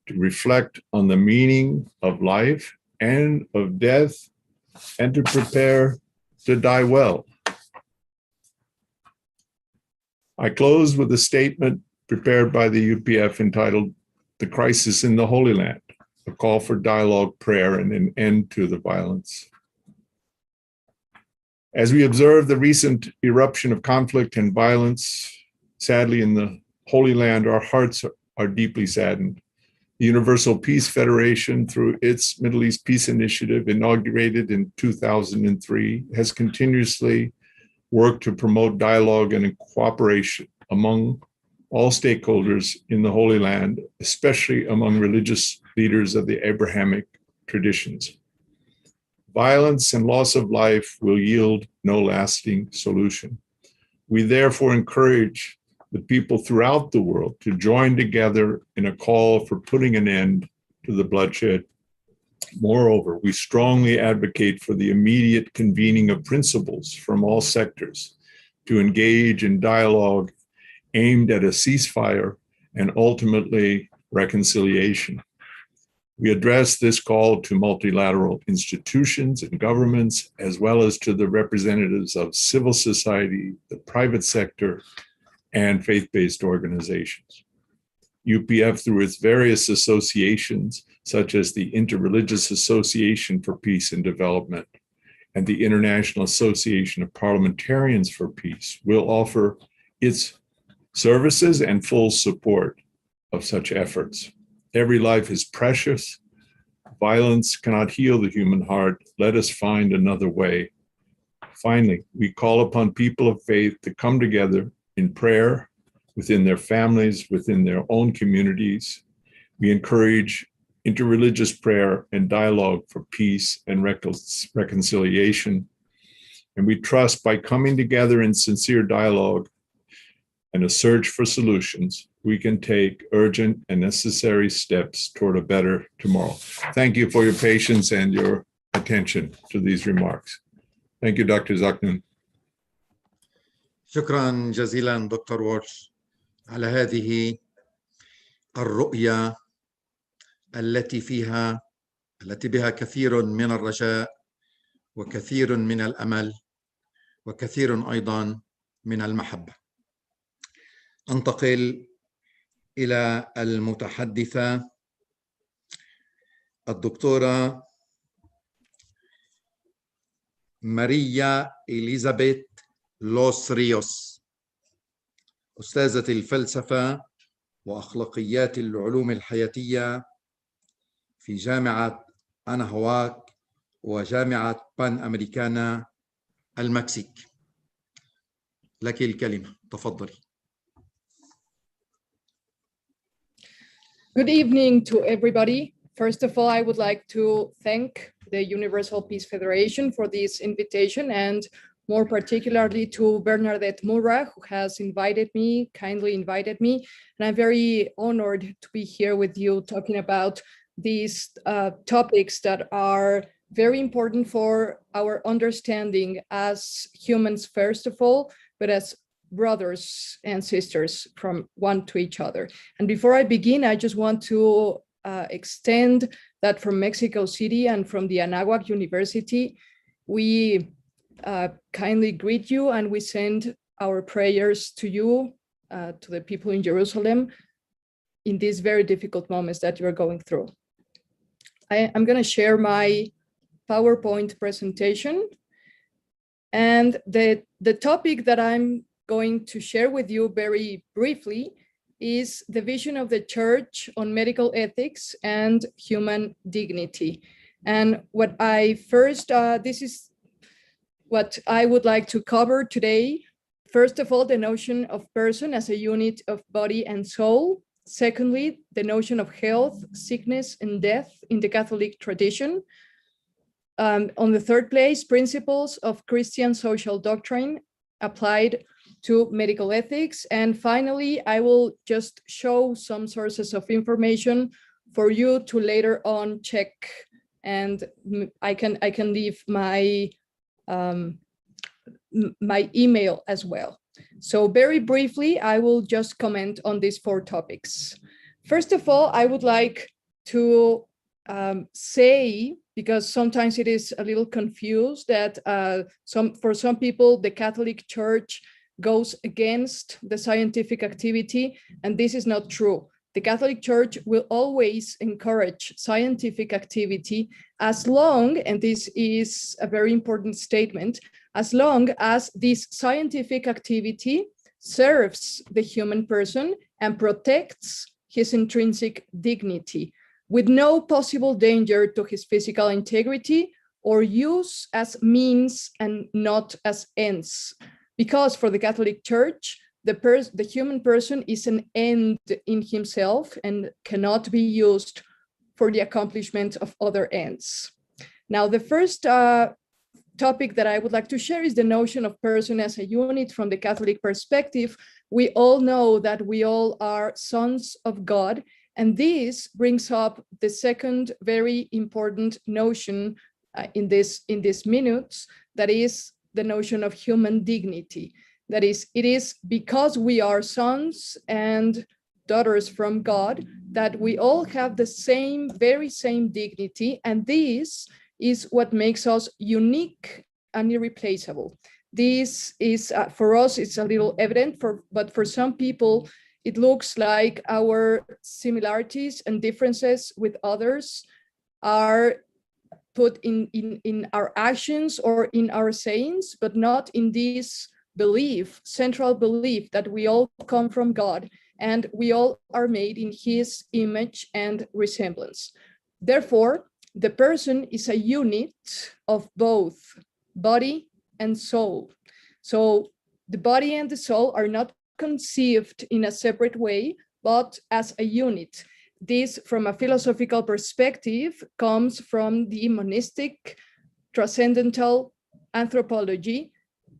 to reflect on the meaning of life and of death, and to prepare to die well. I close with a statement prepared by the UPF entitled "The Crisis in the Holy Land," a call for dialogue, prayer, and an end to the violence. As we observe the recent eruption of conflict and violence, sadly in the Holy Land, our hearts are deeply saddened. The Universal Peace Federation, through its Middle East Peace Initiative, inaugurated in 2003, has continuously worked to promote dialogue and cooperation among all stakeholders in the Holy Land, especially among religious leaders of the Abrahamic traditions. Violence and loss of life will yield no lasting solution. We therefore encourage the people throughout the world to join together in a call for putting an end to the bloodshed. Moreover, we strongly advocate for the immediate convening of principals from all sectors to engage in dialogue aimed at a ceasefire and ultimately reconciliation. We address this call to multilateral institutions and governments, as well as to the representatives of civil society, the private sector, and faith-based organizations. UPF, through its various associations, such as the Interreligious Association for Peace and Development and the International Association of Parliamentarians for Peace, will offer its services and full support of such efforts. Every life is precious. Violence cannot heal the human heart. Let us find another way. Finally, we call upon people of faith to come together in prayer within their families, within their own communities. We encourage interreligious prayer and dialogue for peace and reconciliation. And we trust by coming together in sincere dialogue and a search for solutions, we can take urgent and necessary steps toward a better tomorrow. Thank you for your patience and your attention to these remarks. Thank you, Dr. Zaknoun. شكرا جزيلا دكتور وولش على هذه الرؤية التي بها كثير من الرجاء وكثير من الأمل وكثير أيضا من المحبة. أنتقل إلى المتحدثة الدكتورة ماريا إليزابيث لوس ريوس، أستاذة الفلسفة وأخلاقيات العلوم الحياتية في جامعة أناهواك وجامعة بان أمريكانا المكسيك. لك الكلمة، تفضلي. Good evening to everybody. First of all, I would like to thank the Universal Peace Federation for this invitation, and more particularly to Bernadette Moura, who has kindly invited me. And I'm very honored to be here with you talking about these topics that are very important for our understanding as humans, first of all, but as brothers and sisters from one to each other. And before I begin, I just want to extend that from Mexico City and from the Anáhuac University, we kindly greet you and we send our prayers to you, to the people in Jerusalem, in these very difficult moments that you're going through. I'm going to share my PowerPoint presentation. And the topic that I'm going to share with you very briefly is the vision of the Church on medical ethics and human dignity. And what this is what I would like to cover today. First of all, the notion of person as a unit of body and soul. Secondly, the notion of health, sickness, and death in the Catholic tradition. On the third place, principles of Christian social doctrine applied to medical ethics. And finally, I will just show some sources of information for you to later on check. And I can leave my my email as well. So very briefly, I will just comment on these 4 topics. First of all, I would like to say, because sometimes it is a little confused, that for some people, the Catholic Church goes against the scientific activity, and this is not true. The Catholic Church will always encourage scientific activity as long, and this is a very important statement, as long as this scientific activity serves the human person and protects his intrinsic dignity, with no possible danger to his physical integrity or use as means and not as ends. Because for the Catholic Church, the human person is an end in himself and cannot be used for the accomplishment of other ends. Now, the first topic that I would like to share is the notion of person as a unit from the Catholic perspective. We all know that we all are sons of God, and this brings up the second very important notion in these minutes, that is the notion of human dignity. That is, it is because we are sons and daughters from God that we all have the very same dignity, and this is what makes us unique and irreplaceable. This is, for us, it's a little evident, but for some people, it looks like our similarities and differences with others are put in our actions or in our sayings, but not in this belief, central belief that we all come from God and we all are made in his image and resemblance. Therefore, the person is a unit of both body and soul. So the body and the soul are not conceived in a separate way, but as a unit. This, from a philosophical perspective, comes from the monistic transcendental anthropology.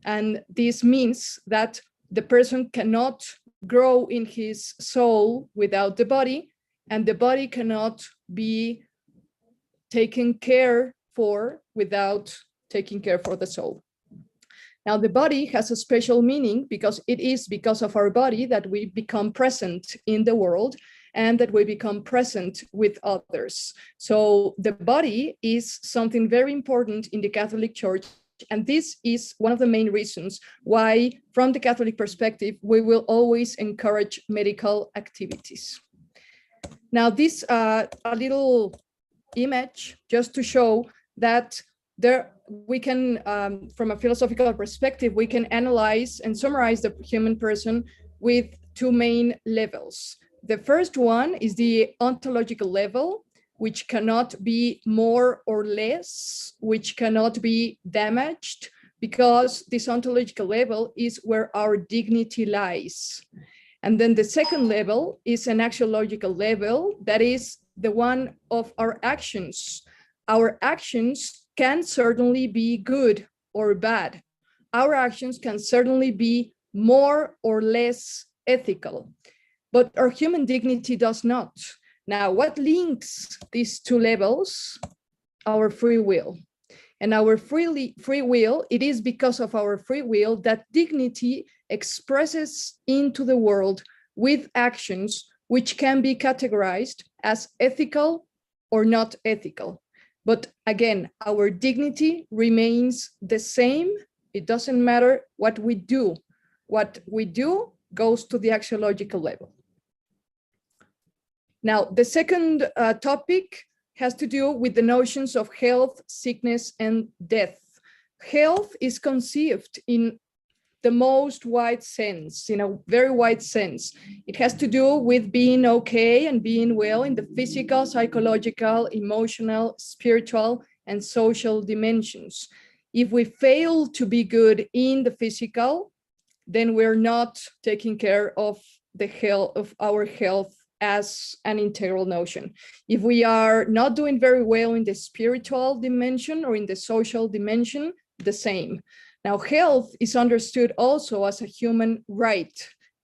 And this means that the person cannot grow in his soul without the body, and the body cannot be taken care for without taking care for the soul. Now, the body has a special meaning because it is because of our body that we become present in the world and that we become present with others. So the body is something very important in the Catholic Church. And this is one of the main reasons why, from the Catholic perspective, we will always encourage medical activities. Now, this a little image just to show that we can, from a philosophical perspective, we can analyze and summarize the human person with 2 main levels. The first one is the ontological level, which cannot be more or less, which cannot be damaged, because this ontological level is where our dignity lies. And then the second level is an axiological level, that is the one of our actions. Our actions can certainly be good or bad. Our actions can certainly be more or less ethical, but our human dignity does not. Now, what links these two levels? Our free will. And our free will, it is because of our free will that dignity expresses into the world with actions which can be categorized as ethical or not ethical. But again, our dignity remains the same. It doesn't matter what we do. What we do goes to the axiological level. Now, the second topic has to do with the notions of health, sickness, and death. Health is conceived in the most wide sense, in a very wide sense. It has to do with being okay and being well in the physical, psychological, emotional, spiritual, and social dimensions. If we fail to be good in the physical, then we're not taking care of the health of our health as an integral notion. If we are not doing very well in the spiritual dimension or in the social dimension, the same. Now, health is understood also as a human right,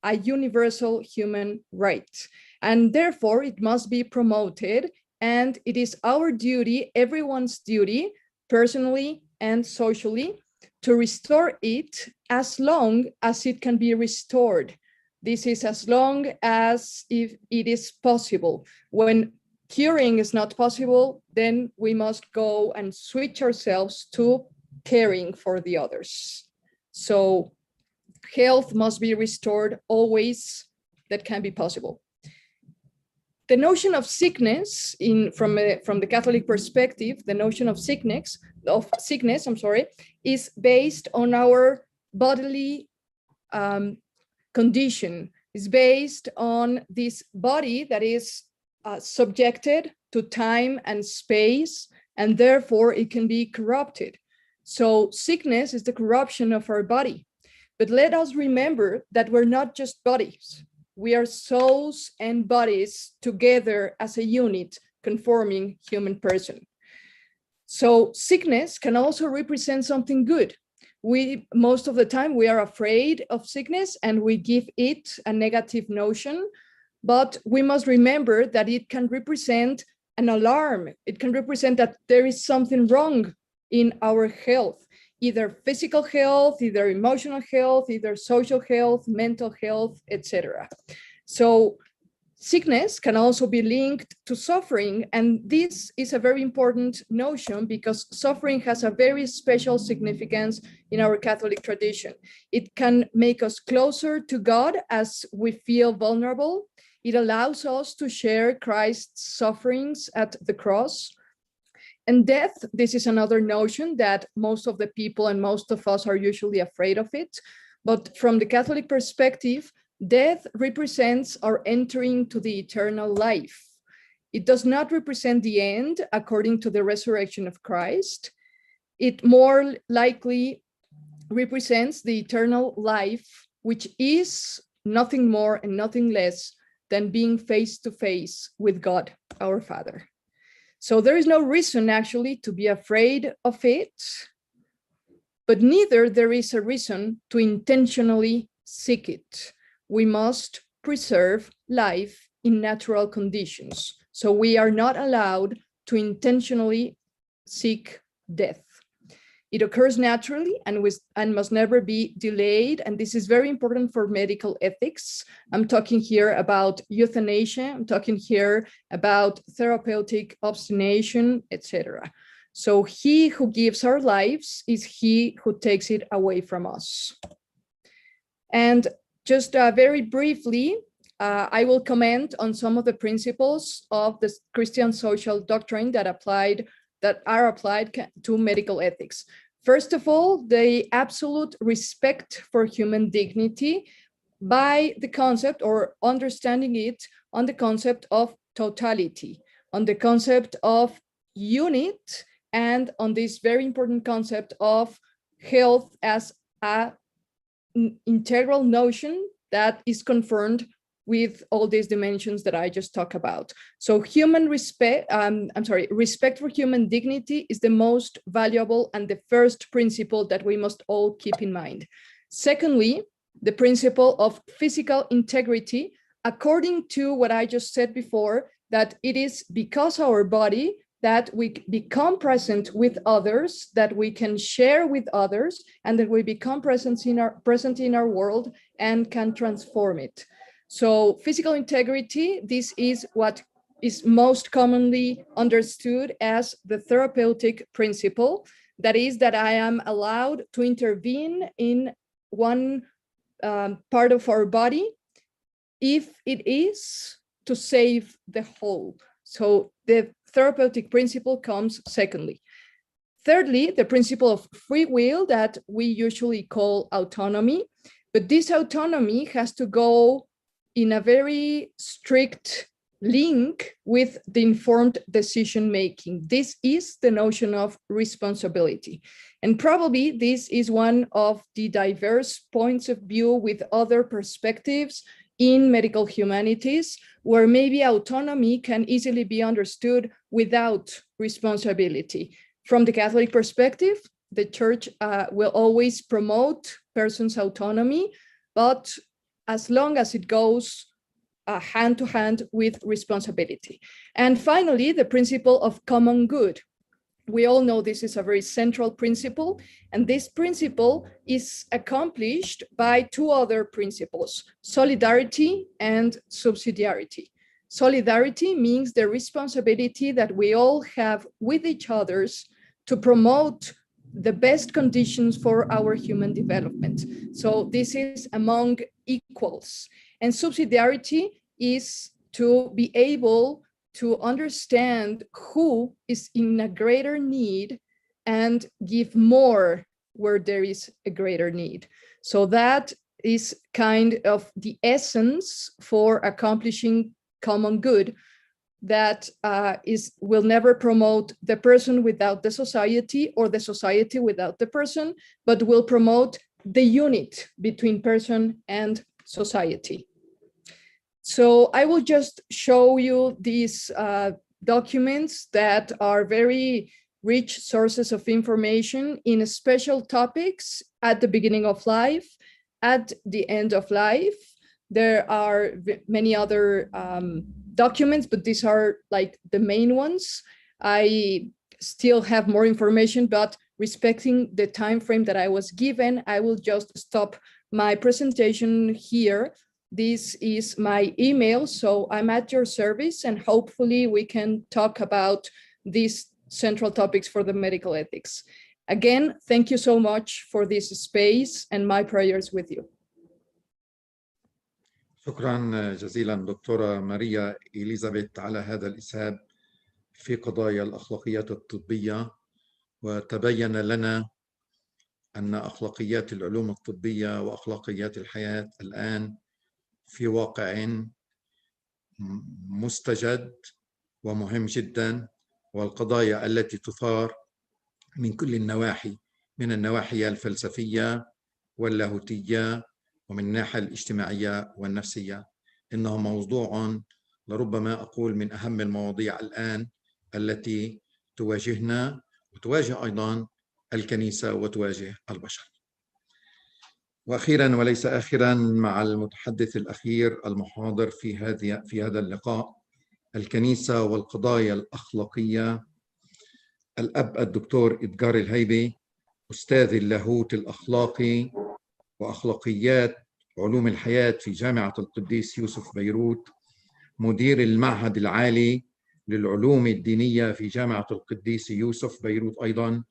a universal human right, and therefore it must be promoted, and it is our duty, everyone's duty, personally and socially, to restore it as long as it can be restored. This is as long as if it is possible. When curing is not possible, then we must go and switch ourselves to caring for the others. So health must be restored always that can be possible. The notion of sickness, from the Catholic perspective, the notion of sickness, is based on our bodily condition, is based on this body that is subjected to time and space, and therefore it can be corrupted. So sickness is the corruption of our body. But let us remember that we're not just bodies. We are souls and bodies together as a unit conforming human person. So sickness can also represent something good. Most of the time we are afraid of sickness and we give it a negative notion, but we must remember that it can represent an alarm. It can represent that there is something wrong in our health, either physical health, either emotional health, either social health, mental health, etc. So sickness can also be linked to suffering, and this is a very important notion because suffering has a very special significance in our Catholic tradition. It can make us closer to God as we feel vulnerable. It allows us to share Christ's sufferings at the cross. And death, this is another notion that most of the people and most of us are usually afraid of it. But from the Catholic perspective, death represents our entering to the eternal life. It does not represent the end according to the resurrection of Christ. It more likely represents the eternal life, which is nothing more and nothing less than being face to face with God, our Father. So there is no reason actually to be afraid of it, but neither there is a reason to intentionally seek it. We must preserve life in natural conditions. So we are not allowed to intentionally seek death. It occurs naturally and must never be delayed. And this is very important for medical ethics. I'm talking here about euthanasia. I'm talking here about therapeutic obstination, etc. So he who gives our lives is he who takes it away from us. And just very briefly, I will comment on some of the principles of the Christian social doctrine that are applied to medical ethics. First of all, the absolute respect for human dignity by the concept or understanding it on the concept of totality. on the concept of unit, and on this very important concept of health as an integral notion that is confirmed with all these dimensions that I just talked about. So respect for human dignity is the most valuable and the first principle that we must all keep in mind. Secondly, the principle of physical integrity, according to what I just said before, that it is because our body that we become present with others, that we can share with others, and that we become present in our world and can transform it. So physical integrity, this is what is most commonly understood as the therapeutic principle. That is that I am allowed to intervene in one part of our body if it is to save the whole. So the therapeutic principle comes secondly. Thirdly, the principle of free will that we usually call autonomy, but this autonomy has to go in a very strict link with the informed decision-making. This is the notion of responsibility. And probably this is one of the diverse points of view with other perspectives in medical humanities, where maybe autonomy can easily be understood without responsibility. From the Catholic perspective, the Church will always promote persons' autonomy, but as long as it goes hand to hand with responsibility. And finally, the principle of common good. We all know this is a very central principle, and this principle is accomplished by two other principles, solidarity and subsidiarity. Solidarity means the responsibility that we all have with each other to promote the best conditions for our human development. So this is among equals. And subsidiarity is to be able to understand who is in a greater need and give more where there is a greater need. So that is kind of the essence for accomplishing common good, that will never promote the person without the society or the society without the person, but will promote the unit between person and society. So I will just show you these documents that are very rich sources of information in special topics at the beginning of life, at the end of life. There are many other documents, but these are like the main ones. I still have more information, but respecting the time frame that I was given, I will just stop my presentation here. This is my email, so I'm at your service, and hopefully we can talk about these central topics for the medical ethics. Again, thank you so much for this space, and my prayers with you. شكرا جزيلا دكتورة ماريا إليزابيث على هذا الإسهاب في قضايا الأخلاقيات الطبية. وتبين لنا أن أخلاقيات العلوم الطبية وأخلاقيات الحياة الآن في واقع مستجد ومهم جدا، والقضايا التي تثار من كل النواحي، من النواحي الفلسفية واللاهوتية ومن الناحية الاجتماعية والنفسية، إنه موضوع لربما أقول من أهم المواضيع الآن التي تواجهنا وتواجه أيضا الكنيسة وتواجه البشر. وأخيرا وليس آخرا، مع المتحدث الأخير المحاضر في هذا اللقاء، الكنيسة والقضايا الأخلاقية، الأب الدكتور إدغار الهيبي، أستاذ اللاهوت الأخلاقي وأخلاقيات علوم الحياة في جامعة القديس يوسف بيروت، مدير المعهد العالي للعلوم الدينية في جامعة القديس يوسف بيروت أيضا،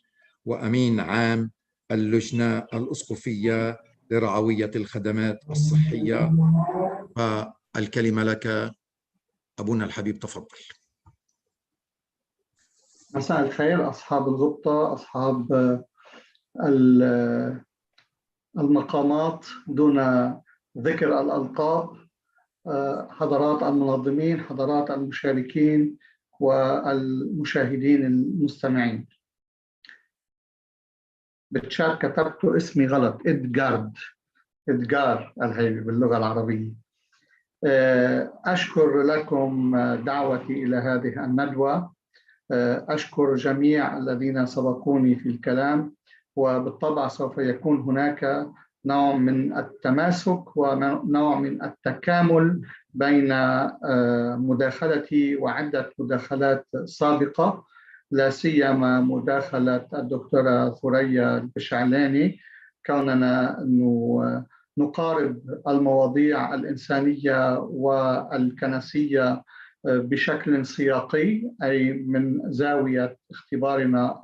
وأمين عام اللجنة الأسقفية لرعوية الخدمات الصحية. فالكلمة لك أبونا الحبيب، تفضل. مساء الخير أصحاب الغبطة، أصحاب المقامات دون ذكر الألقاب، حضرات المنظمين، حضرات المشاركين والمشاهدين المستمعين. بالشات كتبت اسمي غلط، إدغار الهيبي باللغة العربية. أشكر لكم دعوتي إلى هذه الندوة. أشكر جميع الذين سبقوني في الكلام، وبالطبع سوف يكون هناك نوع من التماسك ونوع من التكامل بين مداخلتي وعدة مداخلات سابقة، لا سيما مداخلة الدكتورة ثريا البشعلاني، كوننا نقارب المواضيع الإنسانية والكنسية بشكل سياقي، أي من زاوية اختبارنا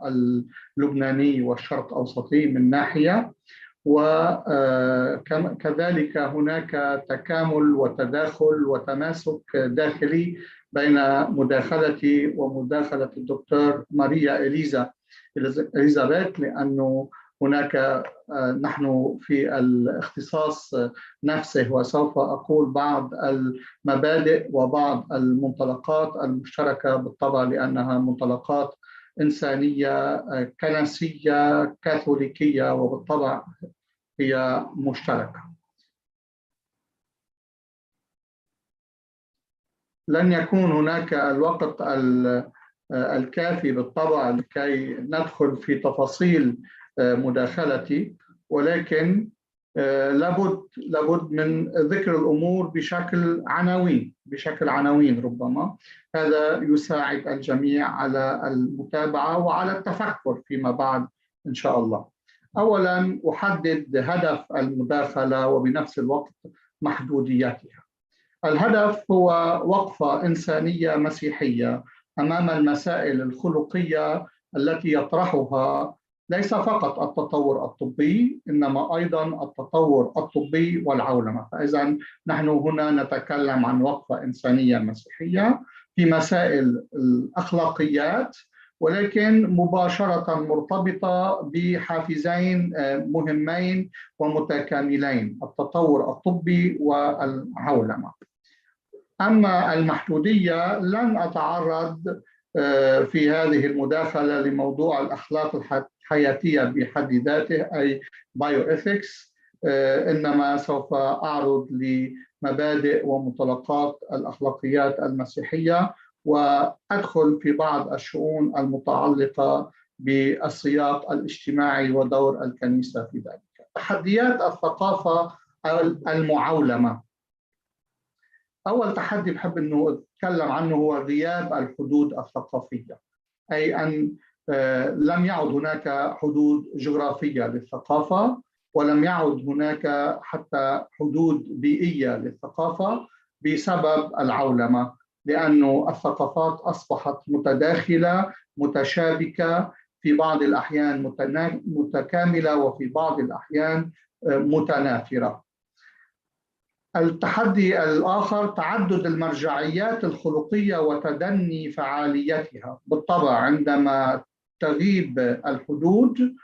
اللبناني والشرق أوسطي من ناحية، وكذلك هناك تكامل وتداخل وتماسك داخلي بين مداخلتي ومداخلة الدكتور ماريا إليزابيث، لأنه هناك نحن في الاختصاص نفسه، وسوف أقول بعض المبادئ وبعض المنطلقات المشتركة بالطبع، لأنها منطلقات إنسانية كنسية كاثوليكية، وبالطبع هي مشتركة. لن يكون هناك الوقت الكافي بالطبع لكي ندخل في تفاصيل مداخلتي، ولكن لابد من ذكر الأمور بشكل عناوين ربما. هذا يساعد الجميع على المتابعة وعلى التفكر فيما بعد إن شاء الله. أولاً أحدد هدف المداخلة وبنفس الوقت محدوديتها. الهدف هو وقفة إنسانية مسيحية أمام المسائل الخلقية التي يطرحها ليس فقط التطور الطبي، إنما أيضاً التطور الطبي والعولمة. فإذا نحن هنا نتكلم عن وقفة إنسانية مسيحية في مسائل الأخلاقيات، ولكن مباشرة مرتبطة بحافزين مهمين ومتكاملين: التطور الطبي والعولمة. أما المحدودية لن أتعرض في هذه المداخلة لموضوع الأخلاق الحياتية بحد ذاته، أي بايوإثكس، إنما سوف أعرض لمبادئ ومنطلقات الأخلاقيات المسيحية، وأدخل في بعض الشؤون المتعلقة بالسياق الاجتماعي ودور الكنيسة في ذلك. تحديات الثقافة المعولمة. أول تحدي بحب أنه أتكلم عنه هو غياب الحدود الثقافية، أي أن لم يعد هناك حدود جغرافية للثقافة، ولم يعد هناك حتى حدود بيئية للثقافة بسبب العولمة، لأن الثقافات أصبحت متداخلة متشابكة، في بعض الأحيان متكاملة، وفي بعض الأحيان متنافرة. التحدي الآخر تعدد المرجعيات الخلقية وتدني فعاليتها. بالطبع عندما تغيب الحدود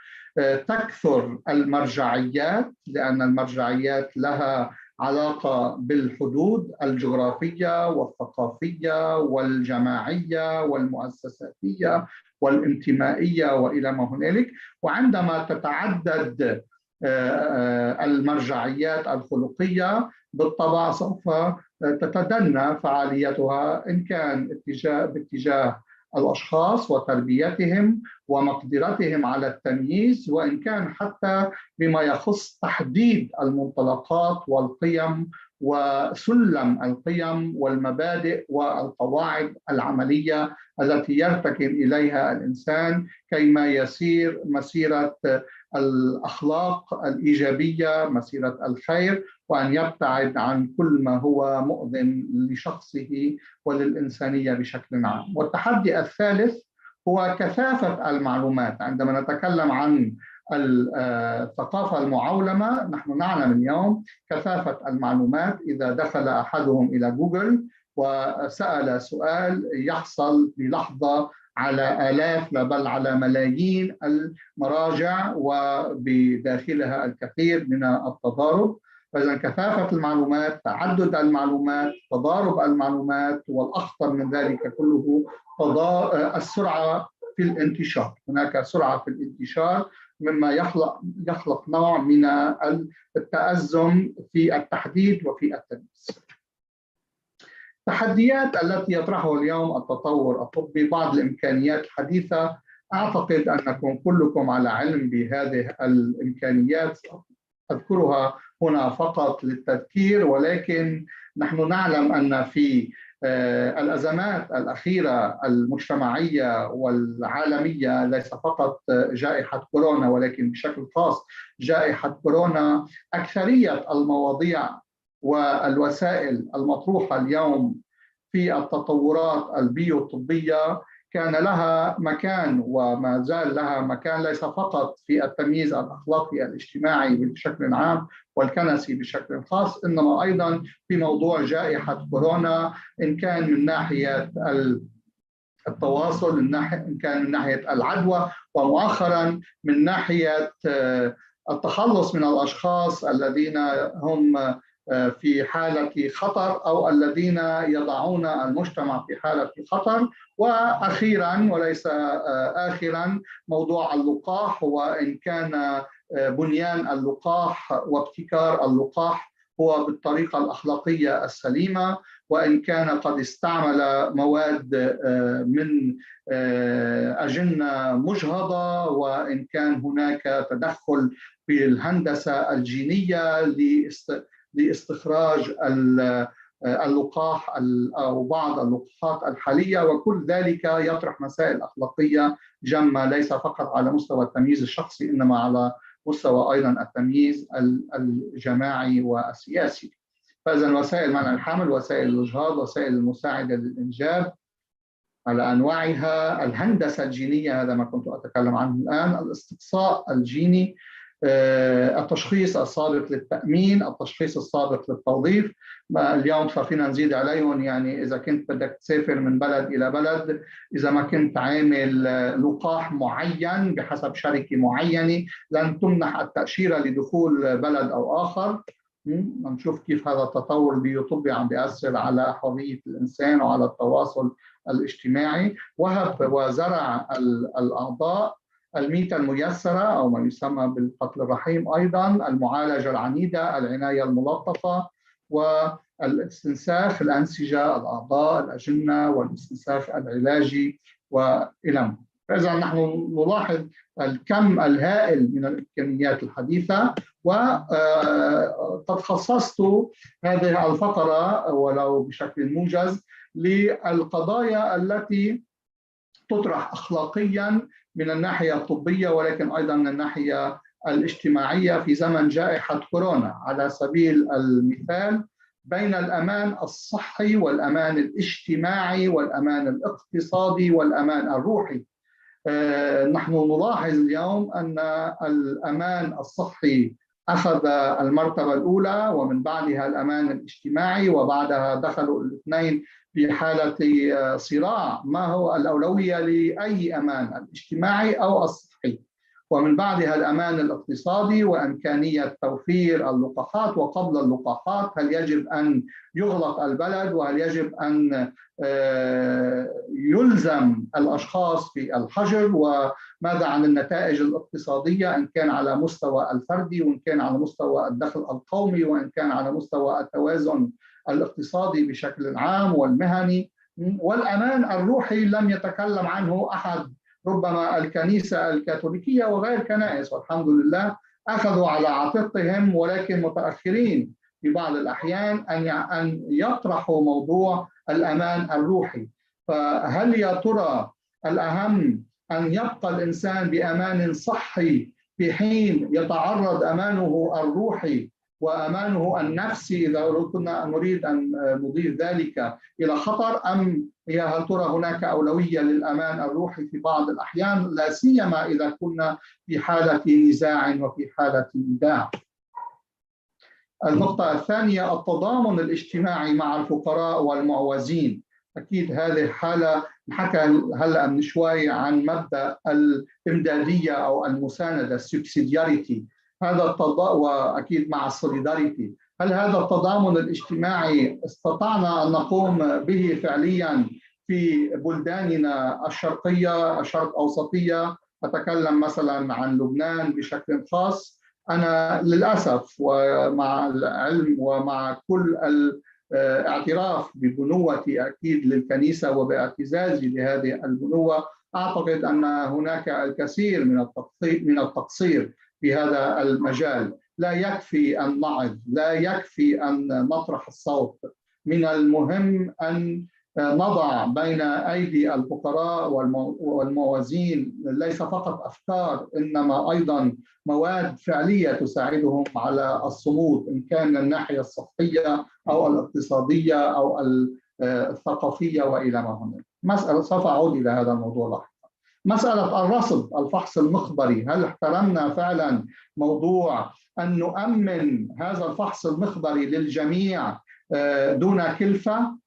تكثر المرجعيات، لأن المرجعيات لها علاقة بالحدود الجغرافية والثقافية والجماعية والمؤسساتية والانتمائية وإلى ما هنالك. وعندما تتعدد المرجعيات الخلقية بالطبع سوف تتدنى فعاليتها، إن كان باتجاه الأشخاص وتربيتهم ومقدرتهم على التمييز، وإن كان حتى بما يخص تحديد المنطلقات والقيم وسلم القيم والمبادئ والقواعد العملية التي يرتكن إليها الإنسان كيما يسير مسيرة الأخلاق الإيجابية، مسيرة الخير، وأن يبتعد عن كل ما هو مؤذن لشخصه وللإنسانية بشكل عام. والتحدي الثالث هو كثافة المعلومات. عندما نتكلم عن الثقافة المعولمة نحن نعلم اليوم كثافة المعلومات. إذا دخل أحدهم إلى جوجل وسأل سؤال يحصل بلحظة على آلاف بل على ملايين المراجع، وبداخلها الكثير من التضارب. فإذا كثافة المعلومات، تعدد المعلومات، تضارب المعلومات، والأخطر من ذلك كله السرعة في الانتشار. هناك سرعة في الانتشار مما يخلق نوع من التأزم في التحديد وفي التمييز. التحديات التي يطرحها اليوم التطور الطبي، بعض الإمكانيات الحديثة، أعتقد أنكم كلكم على علم بهذه الإمكانيات، أذكرها هنا فقط للتذكير، ولكن نحن نعلم أن في الأزمات الأخيرة المجتمعية والعالمية، ليس فقط جائحة كورونا ولكن بشكل خاص جائحة كورونا، أكثرية المواضيع والوسائل المطروحة اليوم في التطورات البيوطبية كان لها مكان وما زال لها مكان، ليس فقط في التمييز الأخلاقي الاجتماعي بشكل عام والكنسي بشكل خاص، إنما أيضا في موضوع جائحة كورونا، إن كان من ناحية التواصل، إن كان من ناحية العدوى، ومؤخرا من ناحية التخلص من الأشخاص الذين هم في حالة خطر أو الذين يضعون المجتمع في حالة خطر. وأخيرا وليس آخرا موضوع اللقاح، وإن كان بنيان اللقاح وابتكار اللقاح هو بالطريقة الأخلاقية السليمة، وإن كان قد استعمل مواد من أجنة مجهضة، وإن كان هناك تدخل في الهندسة الجينية لاستخراج اللقاح أو بعض اللقاحات الحالية، وكل ذلك يطرح مسائل أخلاقية جمة، ليس فقط على مستوى التمييز الشخصي إنما على مستوى أيضا التمييز الجماعي والسياسي. فإذا وسائل منع الحمل، وسائل الإجهاض، وسائل المساعدة للإنجاب على أنواعها، الهندسة الجينية، هذا ما كنت أتكلم عنه الآن، الاستقصاء الجيني، التشخيص السابق للتأمين، التشخيص السابق للتوظيف. اليوم فينا نزيد عليهم، يعني إذا كنت بدك تسافر من بلد إلى بلد، إذا ما كنت عامل لقاح معين بحسب شركة معينة لن تمنح التأشيرة لدخول بلد أو آخر. نشوف كيف هذا التطور البيوطبي عم بيأثر على حرية الإنسان وعلى التواصل الاجتماعي. وهب وزرع الأعضاء، الميتة الميسرة أو ما يسمى بالقتل الرحيم، أيضا المعالجة العنيدة، العناية الملطفة، والاستنساخ الأنسجة، الأعضاء، الأجنة، والاستنساخ العلاجي وإلى. فإذا نحن نلاحظ الكم الهائل من الإمكانيات الحديثة، وقد خصصت هذه الفقرة ولو بشكل موجز للقضايا التي تطرح أخلاقياً من الناحية الطبية، ولكن أيضاً من الناحية الاجتماعية في زمن جائحة كورونا. على سبيل المثال، بين الأمان الصحي والأمان الاجتماعي والأمان الاقتصادي والأمان الروحي. نحن نلاحظ اليوم أن الأمان الصحي أخذ المرتبة الأولى، ومن بعدها الأمان الاجتماعي، وبعدها دخلوا الاثنين في حالة صراع ما هو الأولوية لأي أمان، الاجتماعي أو الصحي، ومن بعدها الأمان الاقتصادي وإمكانية توفير اللقاحات وقبل اللقاحات، هل يجب أن يغلق البلد وهل يجب أن يلزم الأشخاص في الحجر، وماذا عن النتائج الاقتصادية إن كان على مستوى الفردي وإن كان على مستوى الدخل القومي وإن كان على مستوى التوازن الاقتصادي بشكل عام والمهني. والأمان الروحي لم يتكلم عنه أحد، ربما الكنيسة الكاثوليكية وغير كنائس، والحمد لله أخذوا على عاتقهم ولكن متأخرين في بعض الأحيان أن يطرحوا موضوع الأمان الروحي. فهل يا ترى الأهم أن يبقى الإنسان بأمان صحي في حين يتعرض أمانه الروحي وأمانه النفسي إذا كنا نريد أن نضيف ذلك إلى خطر، أم هل ترى هناك أولوية للأمان الروحي في بعض الأحيان، لا سيما إذا كنا في حالة نزاع وفي حالة نداع. النقطة الثانية، التضامن الاجتماعي مع الفقراء والمعوزين. أكيد هذه حالة نحكى هلأ من شوي عن مبدأ الإمدادية أو المساندة، السبسيدياريتي، هذا التضامن، وأكيد مع السوليداريتي، هل هذا التضامن الاجتماعي استطعنا أن نقوم به فعليا في بلداننا الشرقية الشرق أوسطية؟ أتكلم مثلا عن لبنان بشكل خاص. أنا للأسف ومع العلم ومع كل الاعتراف ببنوتي أكيد للكنيسة وباعتزازي لهذه البنوة، أعتقد أن هناك الكثير من التقصير في هذا المجال. لا يكفي أن نعظ، لا يكفي أن نطرح الصوت. من المهم أن نضع بين أيدي الفقراء والموازين ليس فقط أفكار، إنما أيضا مواد فعلية تساعدهم على الصمود، إن كان من الناحية الصحية أو الاقتصادية أو الثقافية وإلى ما هناك. مسألة سوف أعود إلى هذا الموضوع لاحقا. مسألة الرصد، الفحص المخبري، هل احترمنا فعلا موضوع أن نؤمن هذا الفحص المخبري للجميع دون كلفة؟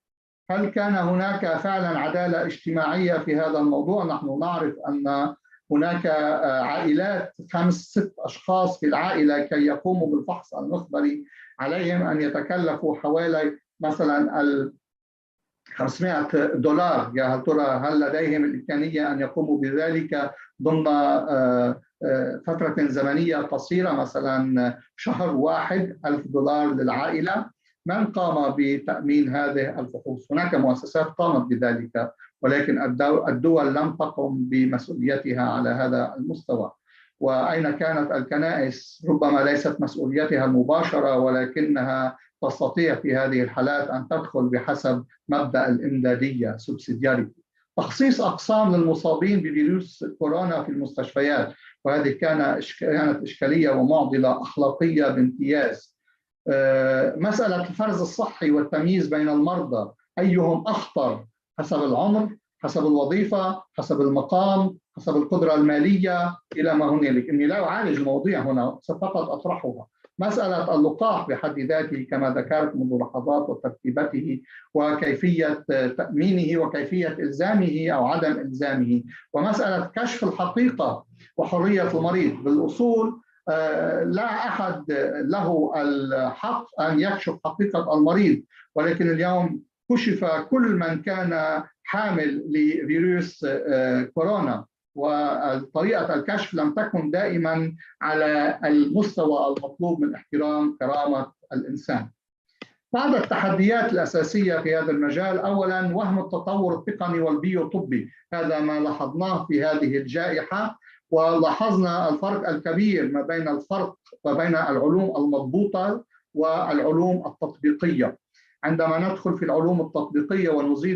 هل كان هناك فعلا عدالة اجتماعية في هذا الموضوع؟ نحن نعرف أن هناك عائلات 5-6 أشخاص في العائلة كي يقوموا بالفحص المخبري عليهم أن يتكلفوا حوالي مثلا $500. يا هل ترى هل لديهم الإمكانية أن يقوموا بذلك ضمن فترة زمنية قصيرة، مثلا شهر واحد $1000 للعائلة؟ من قام بتأمين هذه الفحوص؟ هناك مؤسسات قامت بذلك، ولكن الدول لم تقم بمسؤوليتها على هذا المستوى. وأين كانت الكنائس؟ ربما ليست مسؤوليتها المباشرة، ولكنها تستطيع في هذه الحالات أن تدخل بحسب مبدأ الإمدادية subsidiarity. تخصيص أقسام للمصابين بفيروس كورونا في المستشفيات، وهذه كانت إشكالية ومعضلة أخلاقية بامتياز. مسألة الفرز الصحي والتمييز بين المرضى، أيهم أخطر حسب العمر، حسب الوظيفة، حسب المقام، حسب القدرة المالية إلى ما هنالك. إني لا أعالج المواضيع هنا، فقط أطرحها. مسألة اللقاح بحد ذاته كما ذكرت منذ لحظات، وترتيبته وكيفية تأمينه وكيفية إلزامه أو عدم إلزامه، ومسألة كشف الحقيقة وحرية المريض. بالأصول لا أحد له الحق أن يكشف حقيقة المريض، ولكن اليوم كشف كل من كان حامل لفيروس كورونا، وطريقة الكشف لم تكن دائما على المستوى المطلوب من احترام كرامة الإنسان. بعض التحديات الأساسية في هذا المجال، أولا وهم التطور التقني والبيوطبي، هذا ما لاحظناه في هذه الجائحة، ولاحظنا الفرق الكبير ما بين العلوم المضبوطة والعلوم التطبيقية. عندما ندخل في العلوم التطبيقية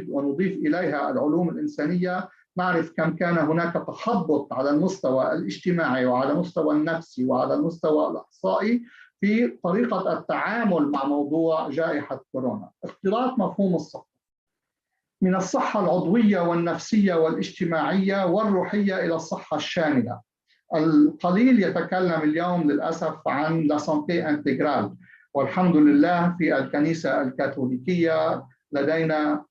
ونضيف إليها العلوم الإنسانية، نعرف كم كان هناك تخبط على المستوى الاجتماعي وعلى المستوى النفسي وعلى المستوى الإحصائي في طريقة التعامل مع موضوع جائحة كورونا. اختلاط مفهوم الصحة من الصحة العضوية والنفسية والاجتماعية والروحية إلى الصحة الشاملة. القليل يتكلم اليوم للأسف عن لا سانتي انتجرال، والحمد لله في الكنيسة الكاثوليكية لدينا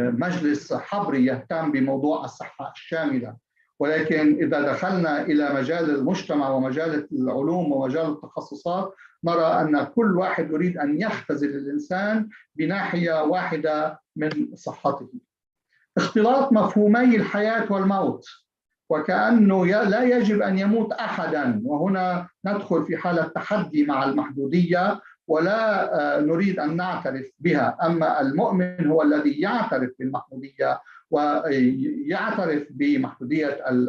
مجلس حبري يهتم بموضوع الصحة الشاملة. ولكن إذا دخلنا إلى مجال المجتمع ومجال العلوم ومجال التخصصات، نرى أن كل واحد يريد أن يختزل الإنسان بناحية واحدة من صحته. اختلاط مفهومي الحياة والموت، وكأنه لا يجب أن يموت أحدا، وهنا ندخل في حالة تحدي مع المحدودية ولا نريد أن نعترف بها. أما المؤمن هو الذي يعترف بالمحدودية ويعترف بمحدودية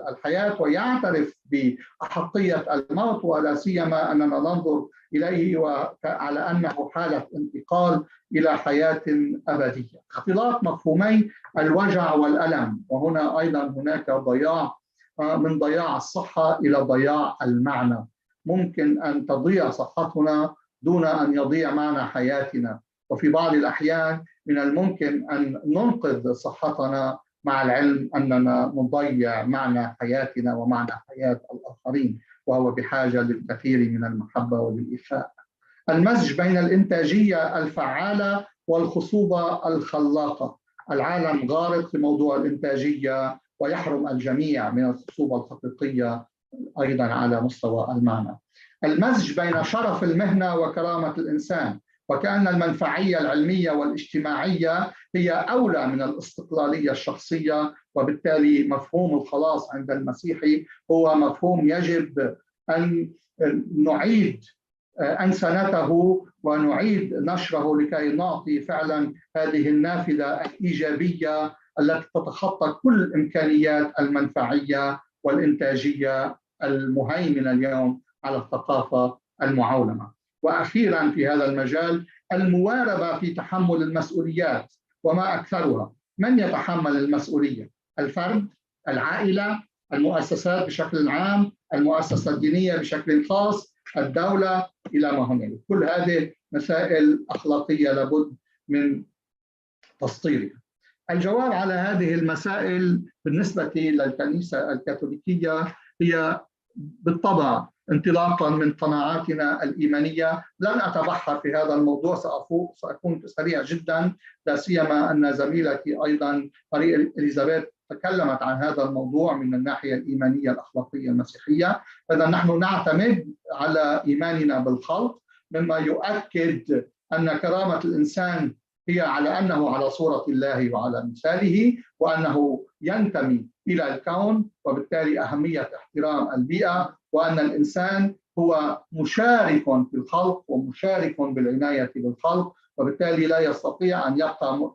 الحياة ويعترف بأحقية الموت، ولا سيما أننا ننظر إليه على أنه حالة انتقال إلى حياة أبدية. اختلاط مفهومي الوجع والألم، وهنا أيضا هناك ضياع من ضياع الصحة إلى ضياع المعنى. ممكن أن تضيع صحتنا دون أن يضيع معنى حياتنا، وفي بعض الأحيان من الممكن أن ننقذ صحتنا مع العلم أننا نضيع معنى حياتنا ومعنى حياة الآخرين، وهو بحاجة للكثير من المحبة والإيفاء. المزج بين الإنتاجية الفعالة والخصوبة الخلاقة. العالم غارق في موضوع الإنتاجية، ويحرم الجميع من الخصوبة الحقيقية أيضا على مستوى المعنى. المزج بين شرف المهنة وكرامة الإنسان، وكأن المنفعية العلمية والاجتماعية هي أولى من الاستقلالية الشخصية، وبالتالي مفهوم الخلاص عند المسيحي هو مفهوم يجب أن نعيد أنسنته ونعيد نشره لكي نعطي فعلا هذه النافذة الإيجابية التي تتخطى كل الإمكانيات المنفعية والإنتاجية المهيمنة اليوم على الثقافة المعولمة. وأخيرا في هذا المجال المواربة في تحمل المسؤوليات، وما أكثرها. من يتحمل المسؤولية؟ الفرد، العائلة، المؤسسات بشكل عام، المؤسسة الدينية بشكل خاص، الدولة، إلى ما هنالك. كل هذه مسائل أخلاقية لابد من تسطيرها. الجواب على هذه المسائل بالنسبة للكنيسة الكاثوليكية هي بالطبع انطلاقا من قناعاتنا الإيمانية. لن أتبحر في هذا الموضوع، سأكون سريع جدا، لا سيما أن زميلتي أيضا ماري إليزابيث تكلمت عن هذا الموضوع من الناحية الإيمانية الأخلاقية المسيحية. إذا نحن نعتمد على إيماننا بالخلق، مما يؤكد أن كرامة الإنسان هي على أنه على صورة الله وعلى مثاله، وأنه ينتمي إلى الكون، وبالتالي أهمية احترام البيئة، وأن الإنسان هو مشارك في الخلق ومشارك بالعناية بالخلق، وبالتالي لا يستطيع أن يبقى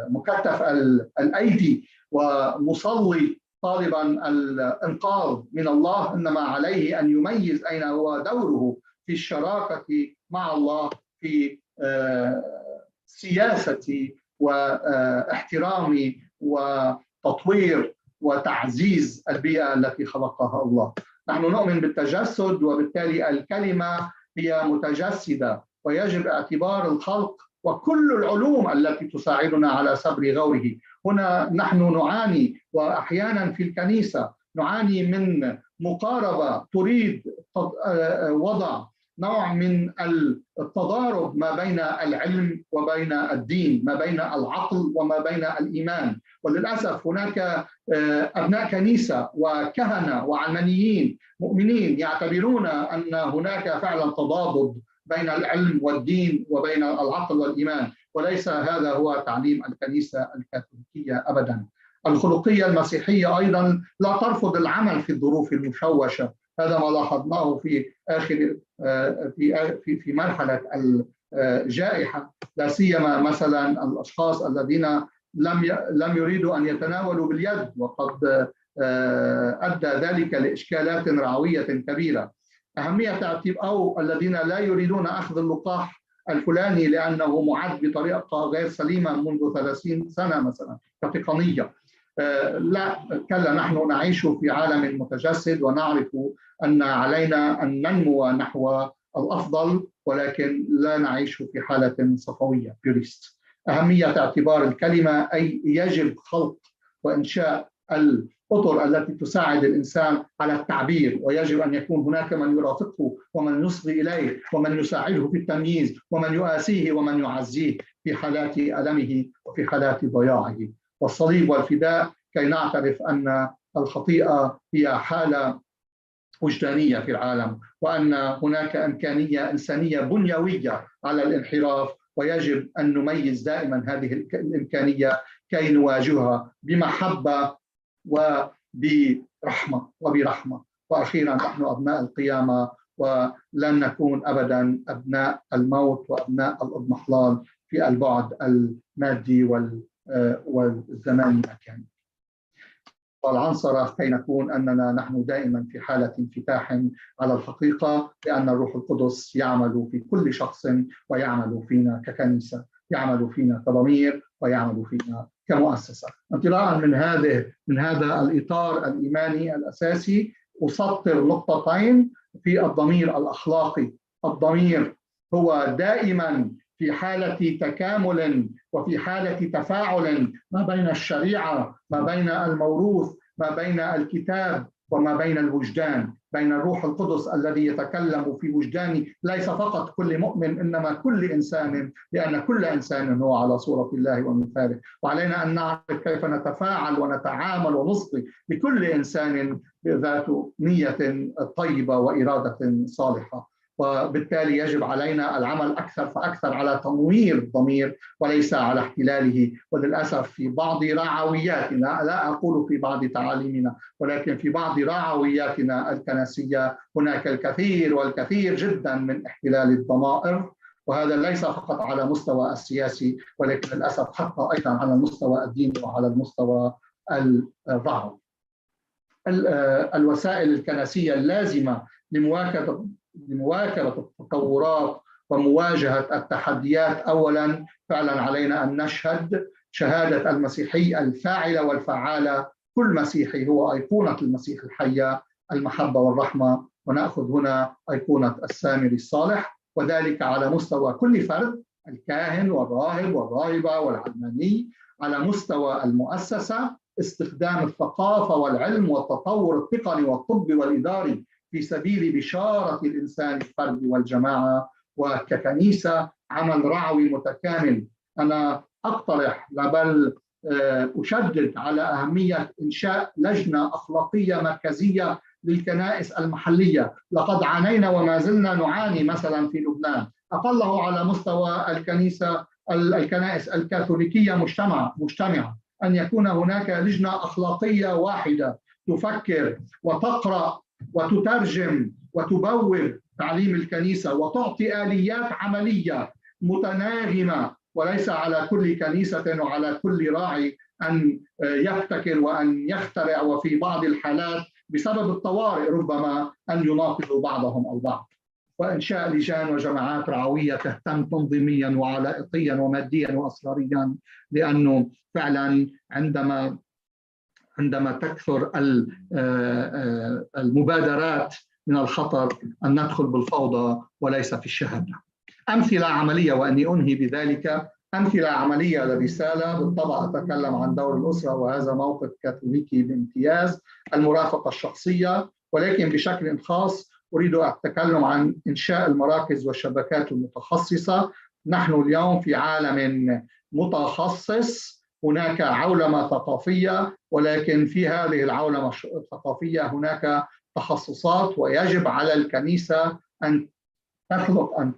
مكتف الأيدي ومصلي طالبا الإنقاذ من الله، إنما عليه أن يميز أين هو دوره في الشراكة مع الله في سياسة واحترام وتطوير وتعزيز البيئة التي خلقها الله. نحن نؤمن بالتجسد، وبالتالي الكلمة هي متجسدة، ويجب اعتبار الخلق وكل العلوم التي تساعدنا على سبر غوره. هنا نحن نعاني، وأحيانا في الكنيسة نعاني من مقاربة تريد وضع نوع من التضارب ما بين العلم وبين الدين، ما بين العقل وما بين الإيمان. وللأسف هناك أبناء كنيسة وكهنة وعلمانيين مؤمنين يعتبرون أن هناك فعلا تضاد بين العلم والدين وبين العقل والإيمان، وليس هذا هو تعليم الكنيسة الكاثوليكية أبدا. الخلقية المسيحية أيضا لا ترفض العمل في الظروف المشوشة. هذا ما لاحظناه في آخر في مرحلة الجائحة، لا سيما مثلا الأشخاص الذين لم يريدوا أن يتناولوا باليد، وقد أدى ذلك لإشكالات رعوية كبيرة. أهمية أو الذين لا يريدون أخذ اللقاح الفلاني لأنه معد بطريقة غير سليمة منذ 30 سنة مثلا كتقنية. لا كلا، نحن نعيش في عالم متجسد، ونعرف أن علينا أن ننمو نحو الأفضل، ولكن لا نعيش في حالة صفوية بيوريست. أهمية اعتبار الكلمة، أي يجب خلق وإنشاء الأطر التي تساعد الإنسان على التعبير، ويجب أن يكون هناك من يرافقه ومن يصغي إليه ومن يساعده في التمييز ومن يؤاسيه ومن يعزيه في حالات ألمه وفي حالات ضياعه. والصليب والفداء كي نعترف أن الخطيئة هي حالة وجدانية في العالم، وأن هناك إمكانية إنسانية بنيوية على الانحراف، ويجب أن نميز دائما هذه الإمكانية كي نواجهها بمحبة وبرحمة. وأخيرا نحن أبناء القيامة، ولن نكون أبدا أبناء الموت وأبناء الإضمحلال في البعد المادي والزماني المكاني. والعنصر كي نكون أننا نحن دائما في حالة انفتاح على الحقيقة، لأن الروح القدس يعمل في كل شخص، ويعمل فينا ككنيسة، يعمل فينا كضمير، ويعمل فينا كمؤسسة. انطلاقا من هذا الإطار الإيماني الأساسي، أسطر نقطتين في الضمير الأخلاقي. الضمير هو دائما في حالة تكامل وفي حالة تفاعل ما بين الشريعة، ما بين الموروث، ما بين الكتاب وما بين الوجدان، بين الروح القدس الذي يتكلم في وجداني، ليس فقط كل مؤمن إنما كل إنسان، لأن كل إنسان هو على صورة الله ومثاله، وعلينا أن نعرف كيف نتفاعل ونتعامل ونصغي بكل إنسان ذات نية طيبة وإرادة صالحة. وبالتالي يجب علينا العمل أكثر فأكثر على تنوير الضمير وليس على احتلاله. وللأسف في بعض رعوياتنا، لا أقول في بعض تعاليمنا، ولكن في بعض رعوياتنا الكنسية هناك الكثير والكثير جدا من احتلال الضمائر، وهذا ليس فقط على مستوى السياسي، ولكن للأسف حتى أيضا على المستوى الديني وعلى المستوى الرعوي. الوسائل الكنسية اللازمة لمواكبة التطورات ومواجهة التحديات، أولا فعلا علينا أن نشهد شهادة المسيحي الفاعلة والفعالة. كل مسيحي هو أيقونة المسيح الحية، المحبة والرحمة، ونأخذ هنا أيقونة السامري الصالح، وذلك على مستوى كل فرد، الكاهن والراهب والراهبة والعلماني، على مستوى المؤسسة استخدام الثقافة والعلم والتطور التقني والطبي والإداري في سبيل بشارة الإنسان الفردي والجماعة، وككنيسة عمل رعوي متكامل. أنا أقترح بل أشدد على أهمية إنشاء لجنة أخلاقية مركزية للكنائس المحلية. لقد عانينا وما زلنا نعاني مثلا في لبنان، أقله على مستوى الكنائس الكاثوليكية مجتمعة، أن يكون هناك لجنة أخلاقية واحدة تفكر وتقرأ وتترجم وتبوب تعليم الكنيسة وتعطي آليات عملية متناغمة، وليس على كل كنيسة وعلى كل راعي أن يبتكر وأن يخترع، وفي بعض الحالات بسبب الطوارئ ربما أن يناقضوا بعضهم البعض. وإنشاء لجان وجماعات رعوية تهتم تنظيميا وعلائقيا وماديا وأسراريا، لأنه فعلا عندما تكثر المبادرات من الخطر أن ندخل بالفوضى وليس في الشهادة. أمثلة عملية، وأني أنهي بذلك، أمثلة عملية للرسالة. بالطبع أتكلم عن دور الأسرة، وهذا موقف كاثوليكي بامتياز، المرافقة الشخصية، ولكن بشكل خاص أريد أتكلم عن إنشاء المراكز والشبكات المتخصصة. نحن اليوم في عالم متخصص، هناك عولمة ثقافية، ولكن في هذه العولمة الثقافية هناك تخصصات، ويجب على الكنيسة أن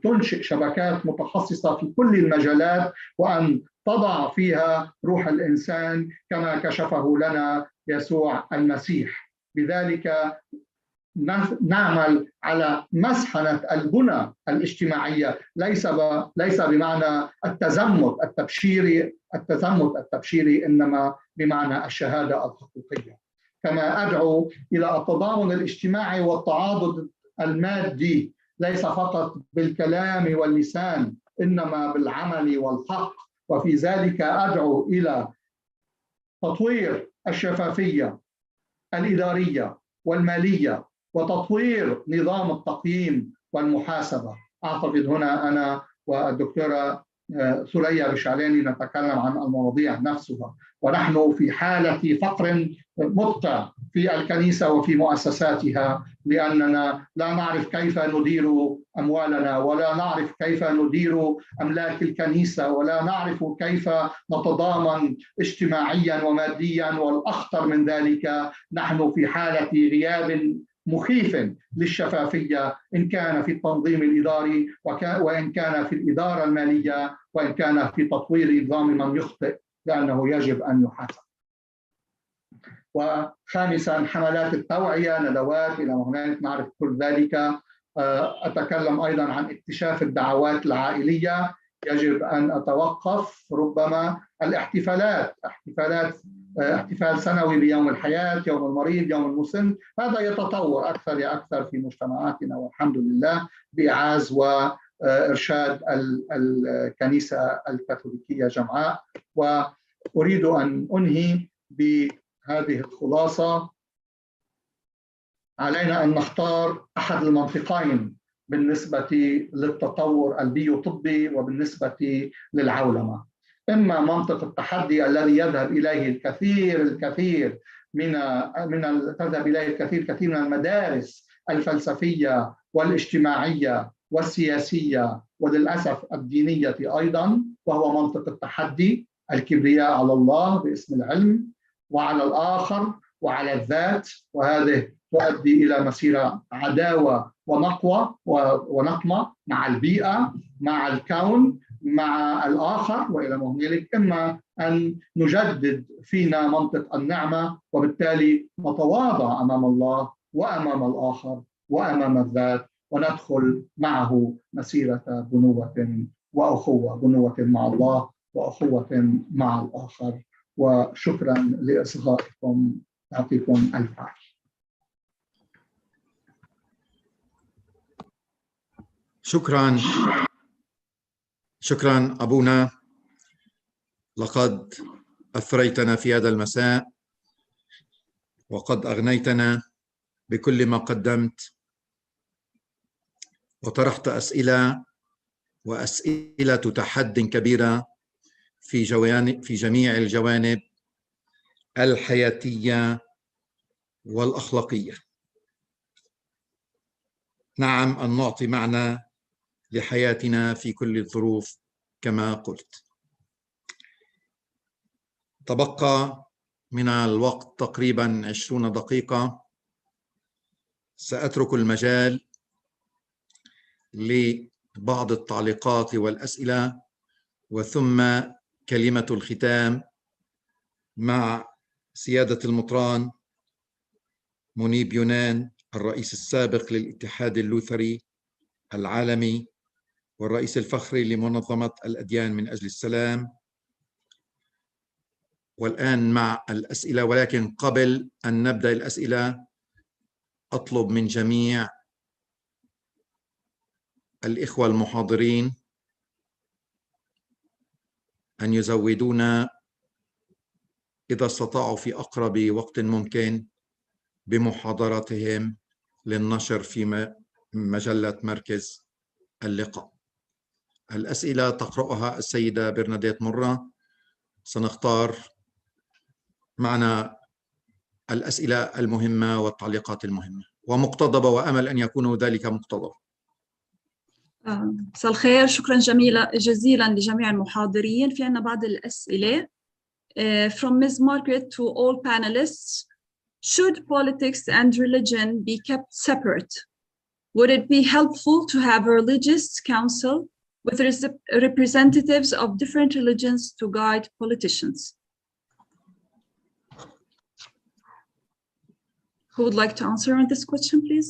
تنشئ شبكات متخصصة في كل المجالات، وأن تضع فيها روح الإنسان كما كشفه لنا يسوع المسيح. بذلك نعمل على مسحنة البنى الاجتماعية، ليس بمعنى التزمت التبشيري، إنما بمعنى الشهادة الحقيقية. كما أدعو إلى التضامن الاجتماعي والتعاضد المادي، ليس فقط بالكلام واللسان إنما بالعمل والحق. وفي ذلك أدعو إلى تطوير الشفافية الإدارية والمالية، وتطوير نظام التقييم والمحاسبة. أعتقد هنا أنا والدكتورة ثريا بشالاني نتكلم عن المواضيع نفسها، ونحن في حالة فقر مدقع في الكنيسة وفي مؤسساتها، لأننا لا نعرف كيف ندير أموالنا، ولا نعرف كيف ندير أملاك الكنيسة، ولا نعرف كيف نتضامن اجتماعيا وماديا، والأخطر من ذلك نحن في حالة غياب مخيف للشفافية، إن كان في التنظيم الإداري وإن كان في الإدارة المالية، وإن كان في تطوير نظام من يخطئ، لأنه يجب أن يحاسب. وخامسا حملات التوعية، ندوات إلى هنالك، نعرف كل ذلك. أتكلم أيضا عن اكتشاف الدعوات العائلية. يجب أن أتوقف ربما احتفال سنوي بيوم الحياة، يوم المريض، يوم المسن، هذا يتطور أكثر في مجتمعاتنا، والحمد لله، بإعاز وإرشاد الكنيسة الكاثوليكية جمعاء. وأريد أن أنهي بهذه الخلاصة: علينا أن نختار أحد المنطقين بالنسبة للتطور البيوطبي وبالنسبة للعولمة. إما منطق التحدي الذي يذهب إليه الكثير تذهب إليه كثير من المدارس الفلسفية والاجتماعية والسياسية وللأسف الدينية أيضا، وهو منطق التحدي، الكبرياء على الله باسم العلم وعلى الآخر وعلى الذات، وهذه تؤدي إلى مسيرة عداوة ونقمة مع البيئة، مع الكون، مع الآخر، وإلى ما هنالك. إما أن نجدد فينا منطق النعمة وبالتالي نتواضع أمام الله وأمام الآخر وأمام الذات، وندخل معه مسيرة بنوة وأخوة، بنوة مع الله وأخوة مع الآخر. وشكرا لإصغائكم، يعطيكم ألف عافية. شكرا أبونا، لقد أثريتنا في هذا المساء وقد أغنيتنا بكل ما قدمت، وطرحت أسئلة تحد كبيرة في جميع الجوانب الحياتية والأخلاقية. نعم، أن نعطي معنى لحياتنا في كل الظروف كما قلت. تبقى من الوقت تقريبا 20 دقيقة. سأترك المجال لبعض التعليقات والأسئلة، وثم كلمة الختام مع سيادة المطران منيب يونان، الرئيس السابق للاتحاد اللوثري العالمي والرئيس الفخري لمنظمة الأديان من أجل السلام. والآن مع الأسئلة، ولكن قبل أن نبدأ الأسئلة أطلب من جميع الإخوة المحاضرين أن يزودونا إذا استطاعوا في أقرب وقت ممكن بمحاضراتهم للنشر في مجلة مركز اللقاء. الأسئلة تقرأها السيدة برناديت مرة. سنختار معنا الأسئلة المهمة والتعليقات المهمة ومقتضبة، وأمل أن يكون ذلك مقتضب. مساء الخير، شكرا جزيلا لجميع المحاضرين. في عنا بعض الأسئلة. From Ms. Margaret to all panelists, should politics and religion be kept separate? Would it be helpful to have a religious council with representatives of different religions to guide politicians? Who would like to answer on this question, please?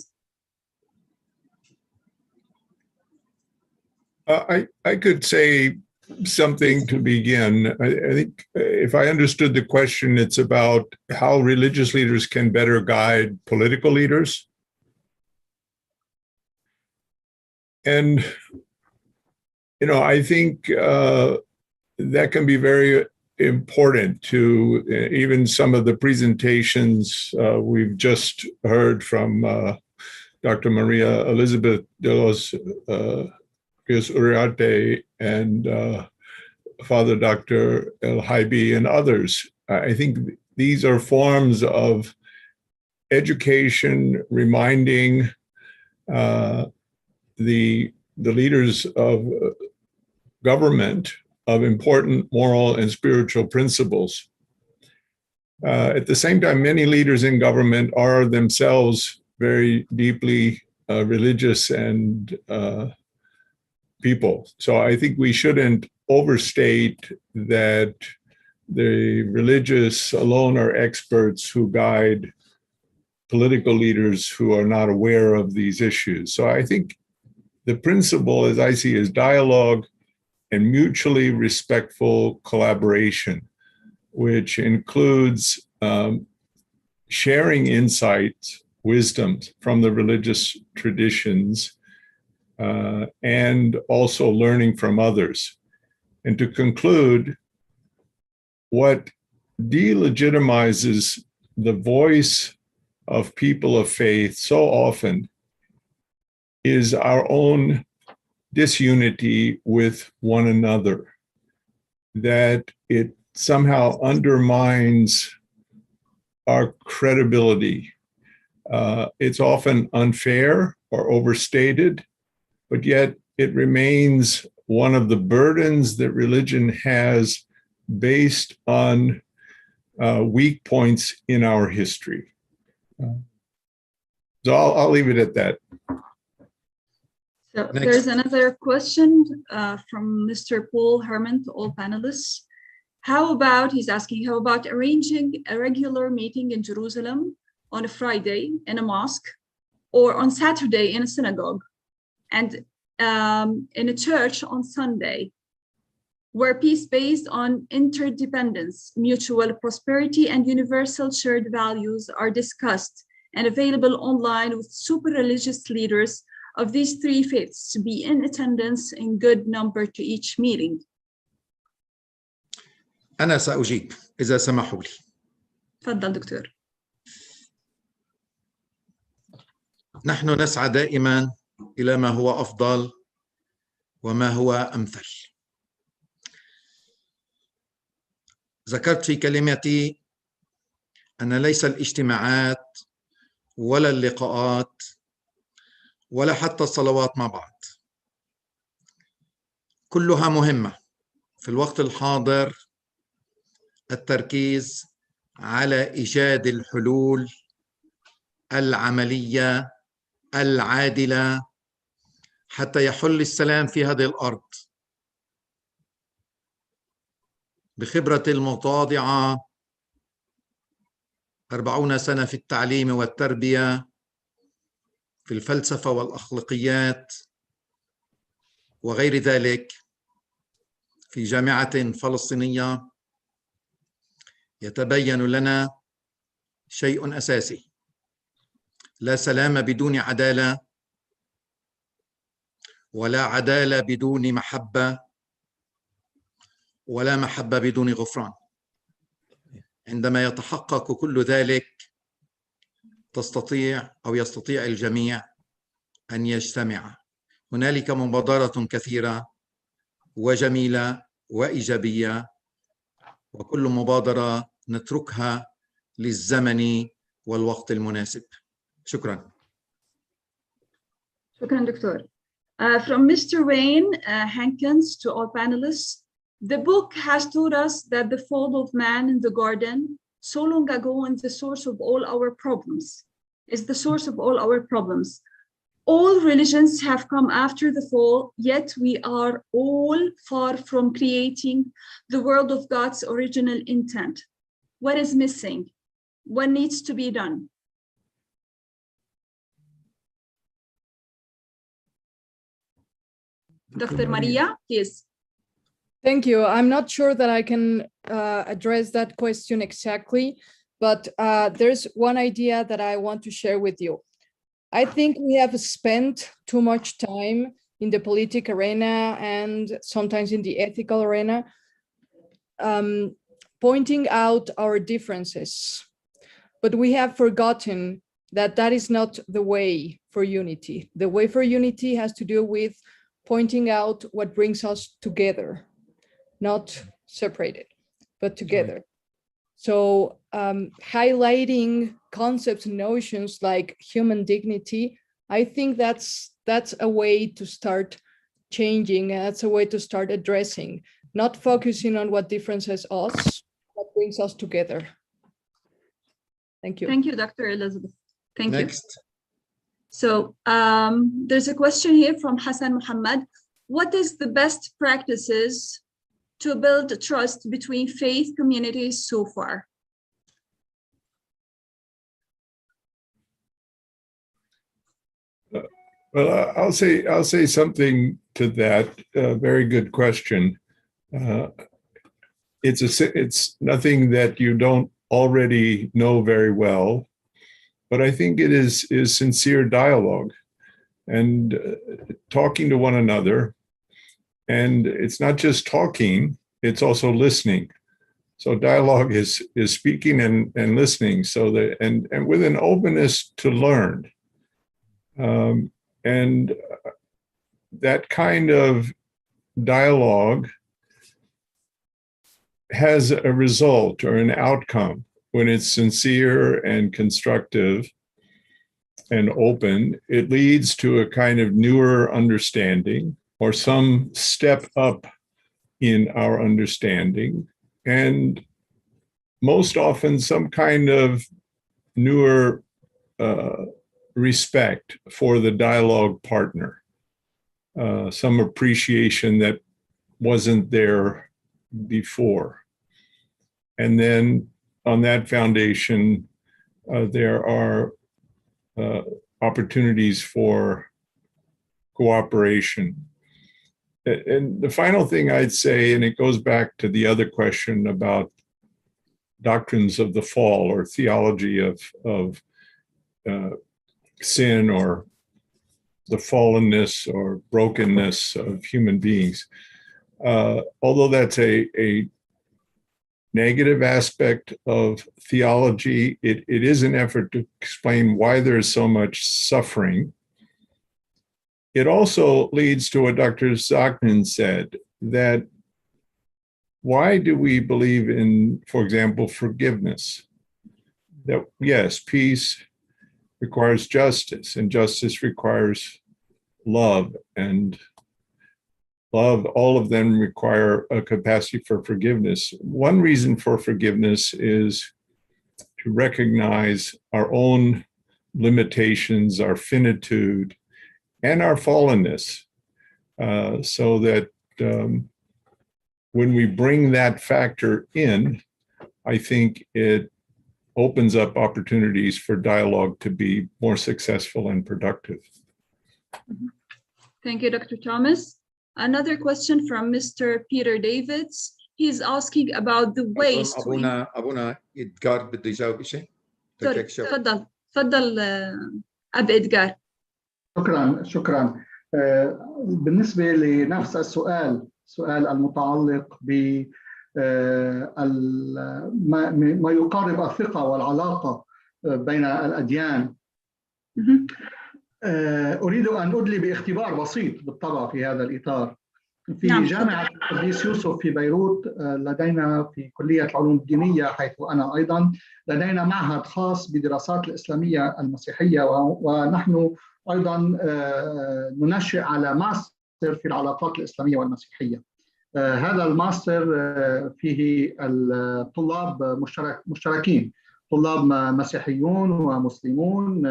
I could say something to begin. I think if I understood the question, it's about how religious leaders can better guide political leaders. And, I think that can be very important to even some of the presentations we've just heard from Dr. Maria Elizabeth de los Uriarte and Father Dr. El Haibi and others. I think these are forms of education, reminding the leaders of government of important moral and spiritual principles. At the same time, many leaders in government are themselves very deeply religious and people. So I think we shouldn't overstate that the religious alone are experts who guide political leaders who are not aware of these issues. So I think the principle, as I see, is dialogue and mutually respectful collaboration, which includes sharing insights, wisdoms from the religious traditions, and also learning from others. And to conclude, what delegitimizes the voice of people of faith so often is our own disunity with one another, that it somehow undermines our credibility. It's often unfair or overstated, but yet it remains one of the burdens that religion has based on weak points in our history. So I'll leave it at that. So there's another question from Mr. Paul Herman to all panelists. He's asking, how about arranging a regular meeting in Jerusalem on a Friday in a mosque, or on Saturday in a synagogue, and in a church on Sunday, where peace based on interdependence, mutual prosperity, and universal shared values are discussed and available online, with super religious leaders of these three faiths to be in attendance in good number to each meeting? أنا سأجيب إذا سمحوا لي. تفضل دكتور. نحن نسعى دائما إلى ما هو أفضل وما هو أمثل. ذكرت في كلمتي أن ليس الاجتماعات ولا اللقاءات ولا حتى الصلوات مع بعض كلها مهمة. في الوقت الحاضر التركيز على إيجاد الحلول العملية العادلة حتى يحل السلام في هذه الأرض. بخبرتي المتواضعة 40 سنة في التعليم والتربية، في الفلسفة والأخلاقيات وغير ذلك، في جامعة فلسطينية، يتبين لنا شيء أساسي: لا سلام بدون عدالة، ولا عدالة بدون محبة، ولا محبة بدون غفران. عندما يتحقق كل ذلك يستطيع الجميع أن يجتمع. هنالك مبادرة كثيرة وجميلة وإيجابية، وكل مبادرة نتركها للزمن والوقت المناسب. شكرا. شكرا دكتور. From Mr. Wayne Hankins to all panelists, the book has taught us that the fall of man in the garden so long ago is the source of all our problems. All religions have come after the fall, yet we are all far from creating the world of God's original intent. What is missing? What needs to be done? Dr. Maria, please. Thank you. I'm not sure that I can address that question exactly, but there's one idea that I want to share with you. I think we have spent too much time in the political arena and sometimes in the ethical arena, pointing out our differences, but we have forgotten that that is not the way for unity. The way for unity has to do with pointing out what brings us together, not separated, but together. So highlighting concepts and notions like human dignity, I think that's a way to start changing, and that's a way to start addressing, not focusing on what differences us, what brings us together. Thank you. Thank you, Dr. Elizabeth. Thank you. Next. So there's a question here from Hassan Muhammad. What is the best practices to build trust between faith communities so far? Well, I'll say something to that. Very good question. It's nothing that you don't already know very well, but I think it is sincere dialogue and talking to one another. And it's not just talking, it's also listening. So dialogue is speaking and listening, so that and with an openness to learn. And that kind of dialogue has a result or an outcome when it's sincere and constructive and open, it leads to a kind of newer understanding or some step up in our understanding, and most often some kind of newer respect for the dialogue partner, some appreciation that wasn't there before. And then on that foundation, there are opportunities for cooperation. And the final thing I'd say, and it goes back to the other question about doctrines of the fall or theology of sin or the fallenness or brokenness of human beings. Although that's a negative aspect of theology, it is an effort to explain why there's so much suffering. It also leads to what Dr. Zaknoun said, that why do we believe in, for example, forgiveness? That yes, peace requires justice, and justice requires love, and love, all of them require a capacity for forgiveness. One reason for forgiveness is to recognize our own limitations, our finitude, and our fallenness, so that when we bring that factor in, I think it opens up opportunities for dialogue to be more successful and productive. Thank you, Dr. Thomas. Another question from Mr. Peter Davids. He's asking about the ways to... أبونا إدغار بده يجاوب شيء؟ تفضل أب إدغار. شكرا. بالنسبة لنفس السؤال المتعلق ب ما يقارب الثقة والعلاقة بين الأديان، أريد أن أدلي باختبار بسيط بالطبع في هذا الإطار. في جامعة القديس يوسف في بيروت لدينا في كلية العلوم الدينية، حيث أنا أيضا، لدينا معهد خاص بدراسات الإسلامية المسيحية، ونحن أيضا ننشئ على ماستر في العلاقات الإسلامية والمسيحية. هذا الماستر فيه الطلاب مشتركين، طلاب مسيحيون ومسلمون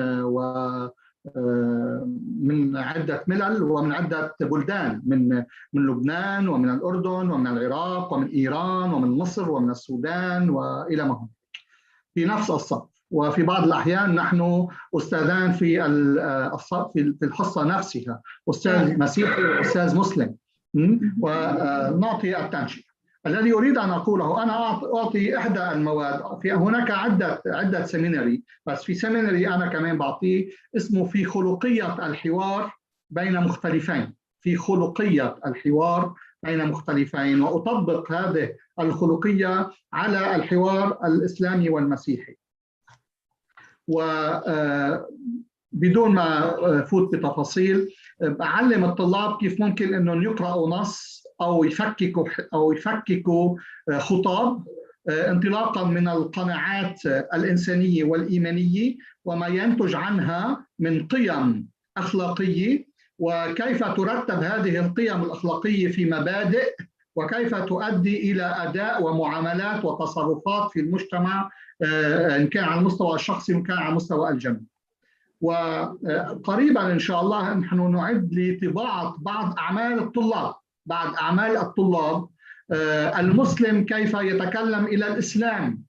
من عدة ملل ومن عدة بلدان، من لبنان ومن الأردن ومن العراق ومن إيران ومن مصر ومن السودان وإلى ما هناك في نفس الصف. وفي بعض الأحيان نحن أستاذان في الحصة نفسها، أستاذ مسيحي وأستاذ مسلم، ونعطي التنشئة. الذي أريد أن أقوله، أنا أعطي إحدى المواد، في هناك عدة سيميناري، بس في سيميناري أنا كمان بعطيه اسمه في خلقية الحوار بين مختلفين، في خلقية الحوار بين مختلفين، وأطبق هذه الخلقية على الحوار الإسلامي والمسيحي. وبدون ما أفوت بتفاصيل، أعلم الطلاب كيف ممكن أنهم يقرأوا نص أو يفككوا خطاب انطلاقا من القناعات الإنسانية والإيمانية وما ينتج عنها من قيم أخلاقية، وكيف ترتب هذه القيم الأخلاقية في مبادئ، وكيف تؤدي إلى أداء ومعاملات وتصرفات في المجتمع، إن كان على المستوى الشخصي وإن كان على مستوى الجمعي. وقريبا إن شاء الله نحن نعد لطباعة بعض أعمال الطلاب، المسلم كيف يتكلم إلى الإسلام،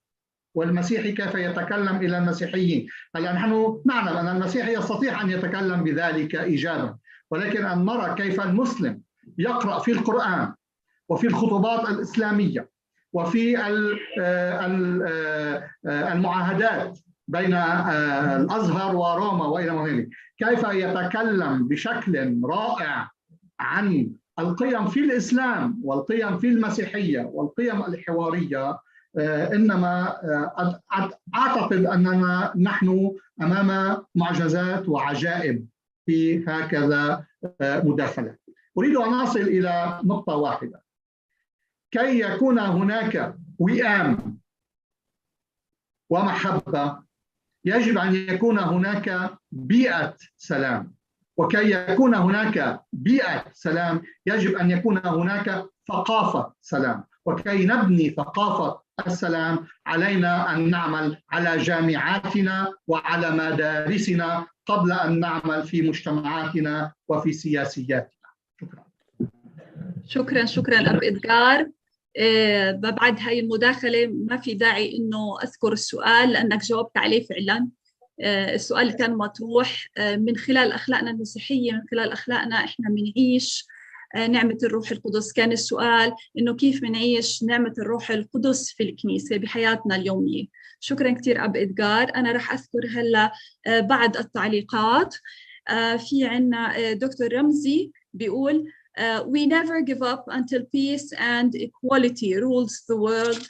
والمسيحي كيف يتكلم إلى المسيحيين. هلا نحن نعلم أن المسيحي يستطيع أن يتكلم بذلك إيجابا، ولكن أن نرى كيف المسلم يقرأ في القرآن وفي الخطبات الإسلامية وفي المعاهدات بين الأزهر وروما وإلى ما هنالك، كيف يتكلم بشكل رائع عن القيم في الإسلام والقيم في المسيحية والقيم الحوارية. إنما أعتقد أننا نحن أمام معجزات وعجائب في هكذا مداخلة. أريد أن أصل إلى نقطة واحدة: كي يكون هناك وئام ومحبة يجب أن يكون هناك بيئة سلام، وكي يكون هناك بيئة سلام يجب أن يكون هناك ثقافة سلام، وكي نبني ثقافة السلام علينا أن نعمل على جامعاتنا وعلى مدارسنا قبل أن نعمل في مجتمعاتنا وفي سياسياتنا. شكرا. شكرا أب إدغار. بعد هاي المداخلة ما في داعي إنه أذكر السؤال لأنك جاوبت عليه فعلا. السؤال كان مطروح من خلال أخلاقنا المسيحية، من خلال أخلاقنا إحنا بنعيش نعمة الروح القدس. كان السؤال إنه كيف بنعيش نعمة الروح القدس في الكنيسة بحياتنا اليومية. شكرا كتير أب إدغار. أنا رح أذكر هلا بعض التعليقات. في عنا دكتور رمزي بيقول we never give up until peace and equality rules the world.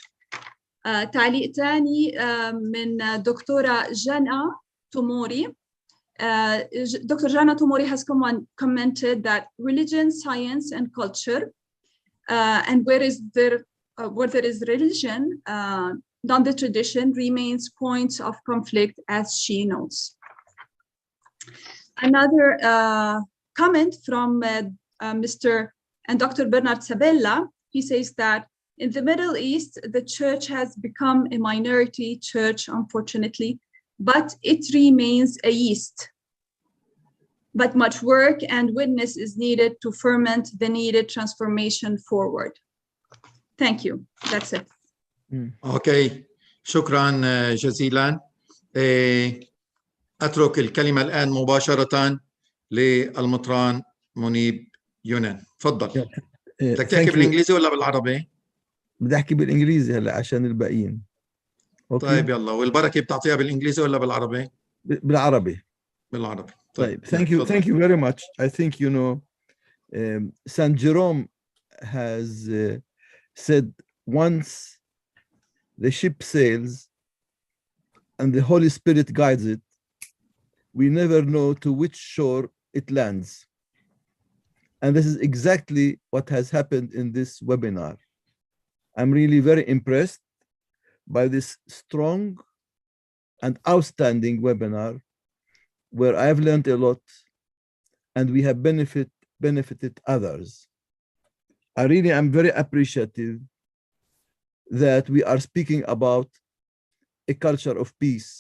تعليق تاني من دكتورة جانا توموري. Dr. Jana Tomori has commented that religion, science, and culture, and where there is religion, not the tradition, remains points of conflict, as she notes. Another comment from Mr. and Dr. Bernard Sabella, he says that in the Middle East, the church has become a minority church, unfortunately, but it remains a yeast. But much work and witness is needed to ferment the needed transformation forward. Thank you. That's it. Okay. شكرا جزيلا. أترك الكلمة الآن مباشرة للمطران منيب يونان. تفضل. بدك تحكي بالإنجليزي ولا بالعربي؟ بدي أحكي بالإنجليزي هلا عشان الباقيين. طيب يلا. والبركة بتعطيها بالإنجليزي ولا بالعربي؟ بالعربي. بالعربي. طيب. Thank you very much. I think you know Saint Jerome has said once the ship sails and the Holy Spirit guides it, we never know to which shore it lands. And this is exactly what has happened in this webinar. I'm really very impressed by this strong and outstanding webinar where I've learned a lot and we have benefited others. I really am very appreciative that we are speaking about a culture of peace.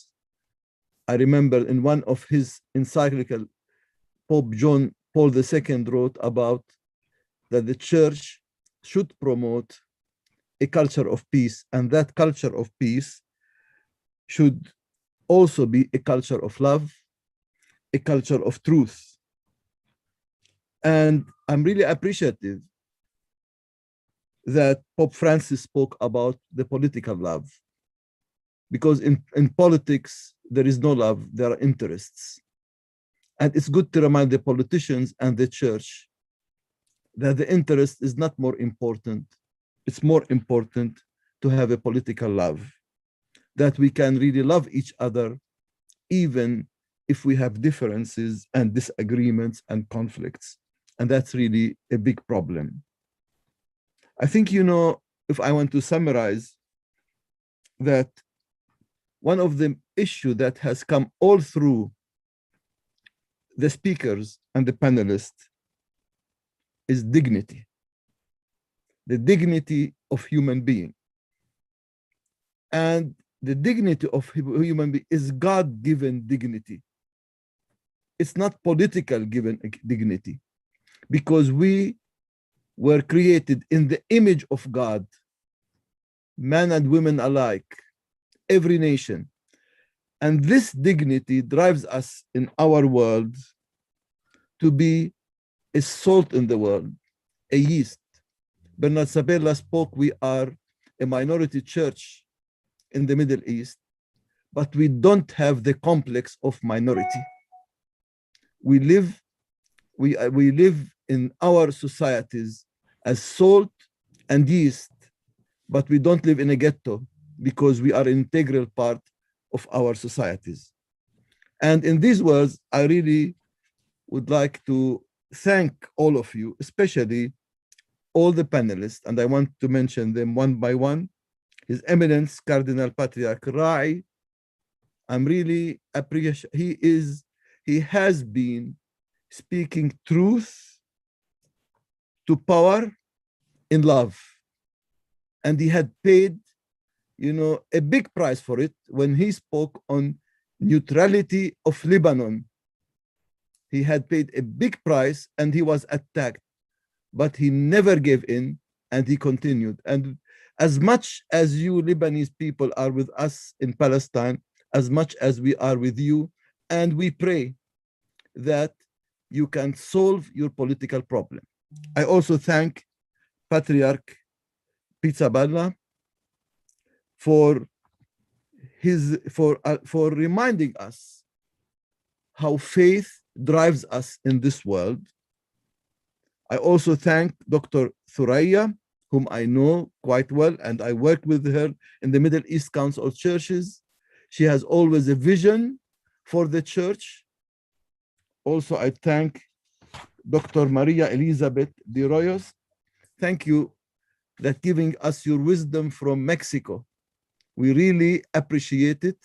I remember in one of his encyclical, Pope John Paul II wrote about that the church should promote a culture of peace, and that culture of peace should also be a culture of love, a culture of truth. And I'm really appreciative that Pope Francis spoke about the political love, because in politics, there is no love, there are interests. And it's good to remind the politicians and the church that the interest is not more important. It's more important to have a political love, that we can really love each other, even if we have differences and disagreements and conflicts. And that's really a big problem. I think, you know, if I want to summarize that, one of the issues that has come all through the speakers and the panelists is dignity. The dignity of human being. And the dignity of human being is God-given dignity. It's not political given dignity, because we were created in the image of God, men and women alike, every nation. And this dignity drives us in our world to be a salt in the world, a yeast. Bernard Sabella spoke, we are a minority church in the Middle East, but we don't have the complex of minority. We live in our societies as salt and yeast, but we don't live in a ghetto because we are an integral part of our societies. And in these words, I really would like to thank all of you, especially all the panelists, and I want to mention them one by one. His Eminence Cardinal Patriarch Rai, I'm really appreciate. He has been speaking truth to power in love, and he had paid, a big price for it when he spoke on neutrality of Lebanon. He had paid a big price and he was attacked, but he never gave in and he continued. And as much as you Lebanese people are with us in Palestine, as much as we are with you, and we pray that you can solve your political problem. I also thank Patriarch Pizzaballa for reminding us how faith drives us in this world. I also thank Dr. Thuraya, whom I know quite well, and I worked with her in the Middle East Council of Churches. She has always a vision for the church. Also, I thank Dr. Maria Elizabeth de Royos. Thank you that giving us your wisdom from Mexico. We really appreciate it.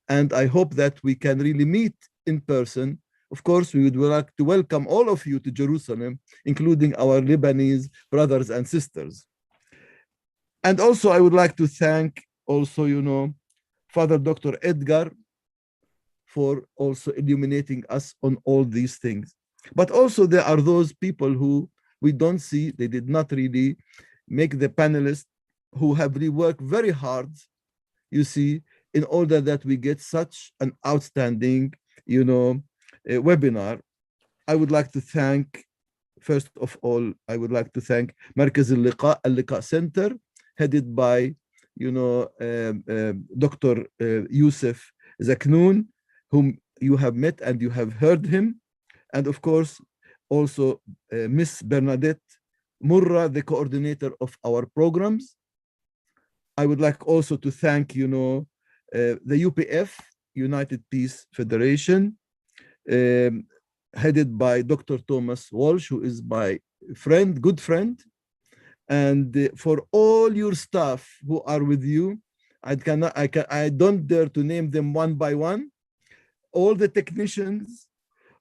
And I hope that we can really meet in person. Of course, we would like to welcome all of you to Jerusalem, including our Lebanese brothers and sisters. And also, I would like to thank also, Father Dr. Edgar for also illuminating us on all these things. But also there are those people who we don't see, they did not really make the panelists, who have really worked very hard, you see, in order that we get such an outstanding, webinar. I would like to thank, first of all, I would like to thank Markaz AL-Liqa Center, headed by, Dr. Yousef Zaknoun, whom you have met and you have heard him. And of course, also Miss Bernadette Murra, the coordinator of our programs. I would like also to thank, the UPF, United Peace Federation, headed by Dr. Thomas Walsh, who is my friend, good friend. And for all your staff who are with you, I don't dare to name them one by one. All the technicians,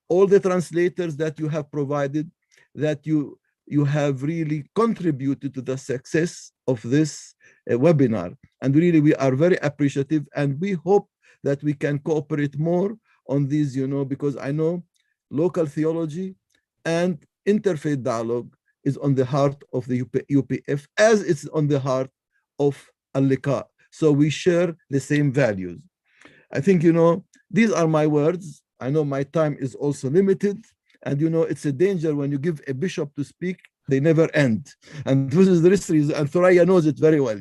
all the translators that you have provided, that you have really contributed to the success of this webinar. And really, we are very appreciative, and we hope that we can cooperate more on these, because I know local theology and interfaith dialogue is on the heart of the UPF, as it's on the heart of AL-Liqa. So we share the same values. I think, these are my words. I know my time is also limited. And, it's a danger when you give a bishop to speak, they never end. And this is the reason, and Thuraya knows it very well,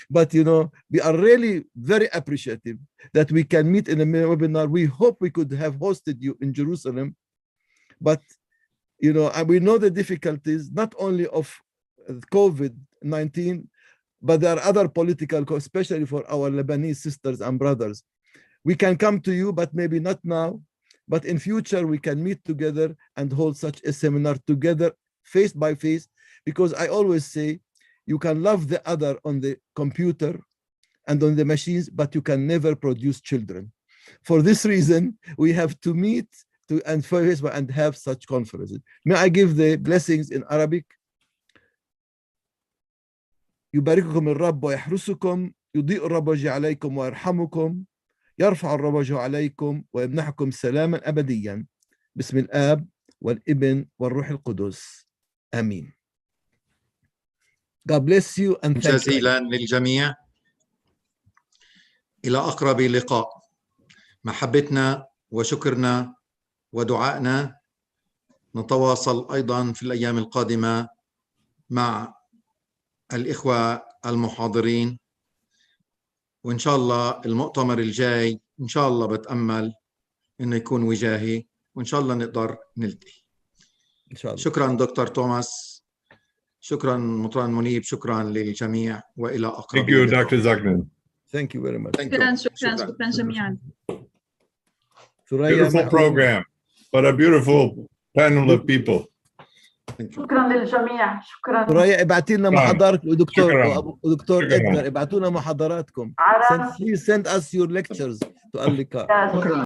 But, we are really very appreciative that we can meet in a webinar. We hope we could have hosted you in Jerusalem. But, and we know the difficulties, not only of COVID-19, but there are other political, especially for our Lebanese sisters and brothers. We can come to you, but maybe not now. But in future, we can meet together and hold such a seminar together, face by face, because I always say, you can love the other on the computer and on the machines, but you can never produce children. For this reason, we have to meet and have such conferences. May I give the blessings in Arabic? يبارككم الرب ويحرسكم، يضيء الرب وجهه عليكم ويرحمكم، يرفع الرب وجهه عليكم ويمنحكم سلاما أبديا، باسم الآب والابن والروح القدس. آمين. God bless you and thank you. جزيلا للجميع. إلى أقرب لقاء. محبتنا وشكرنا ودعائنا نتواصل أيضا في الأيام القادمة مع الإخوة المحاضرين، وإن شاء الله المؤتمر الجاي إن شاء الله بتأمل إنه يكون وجاهي، وإن شاء الله نقدر نلتقي إن شاء الله. شكرا دكتور توماس، شكرا مطران منيب، شكرا للجميع وإلى أقرب. Thank you, Dr. Zaknoun. Thank you very much. شكرا جميعا. Beautiful program, but a beautiful panel of people. شكرا للجميع. شكرا. ثريا ابعتي لنا محاضرات ودكتور شكراً. ادغار ابعتوا لنا محاضراتكم. Please send us your lectures to AL-Liqa. شكرا.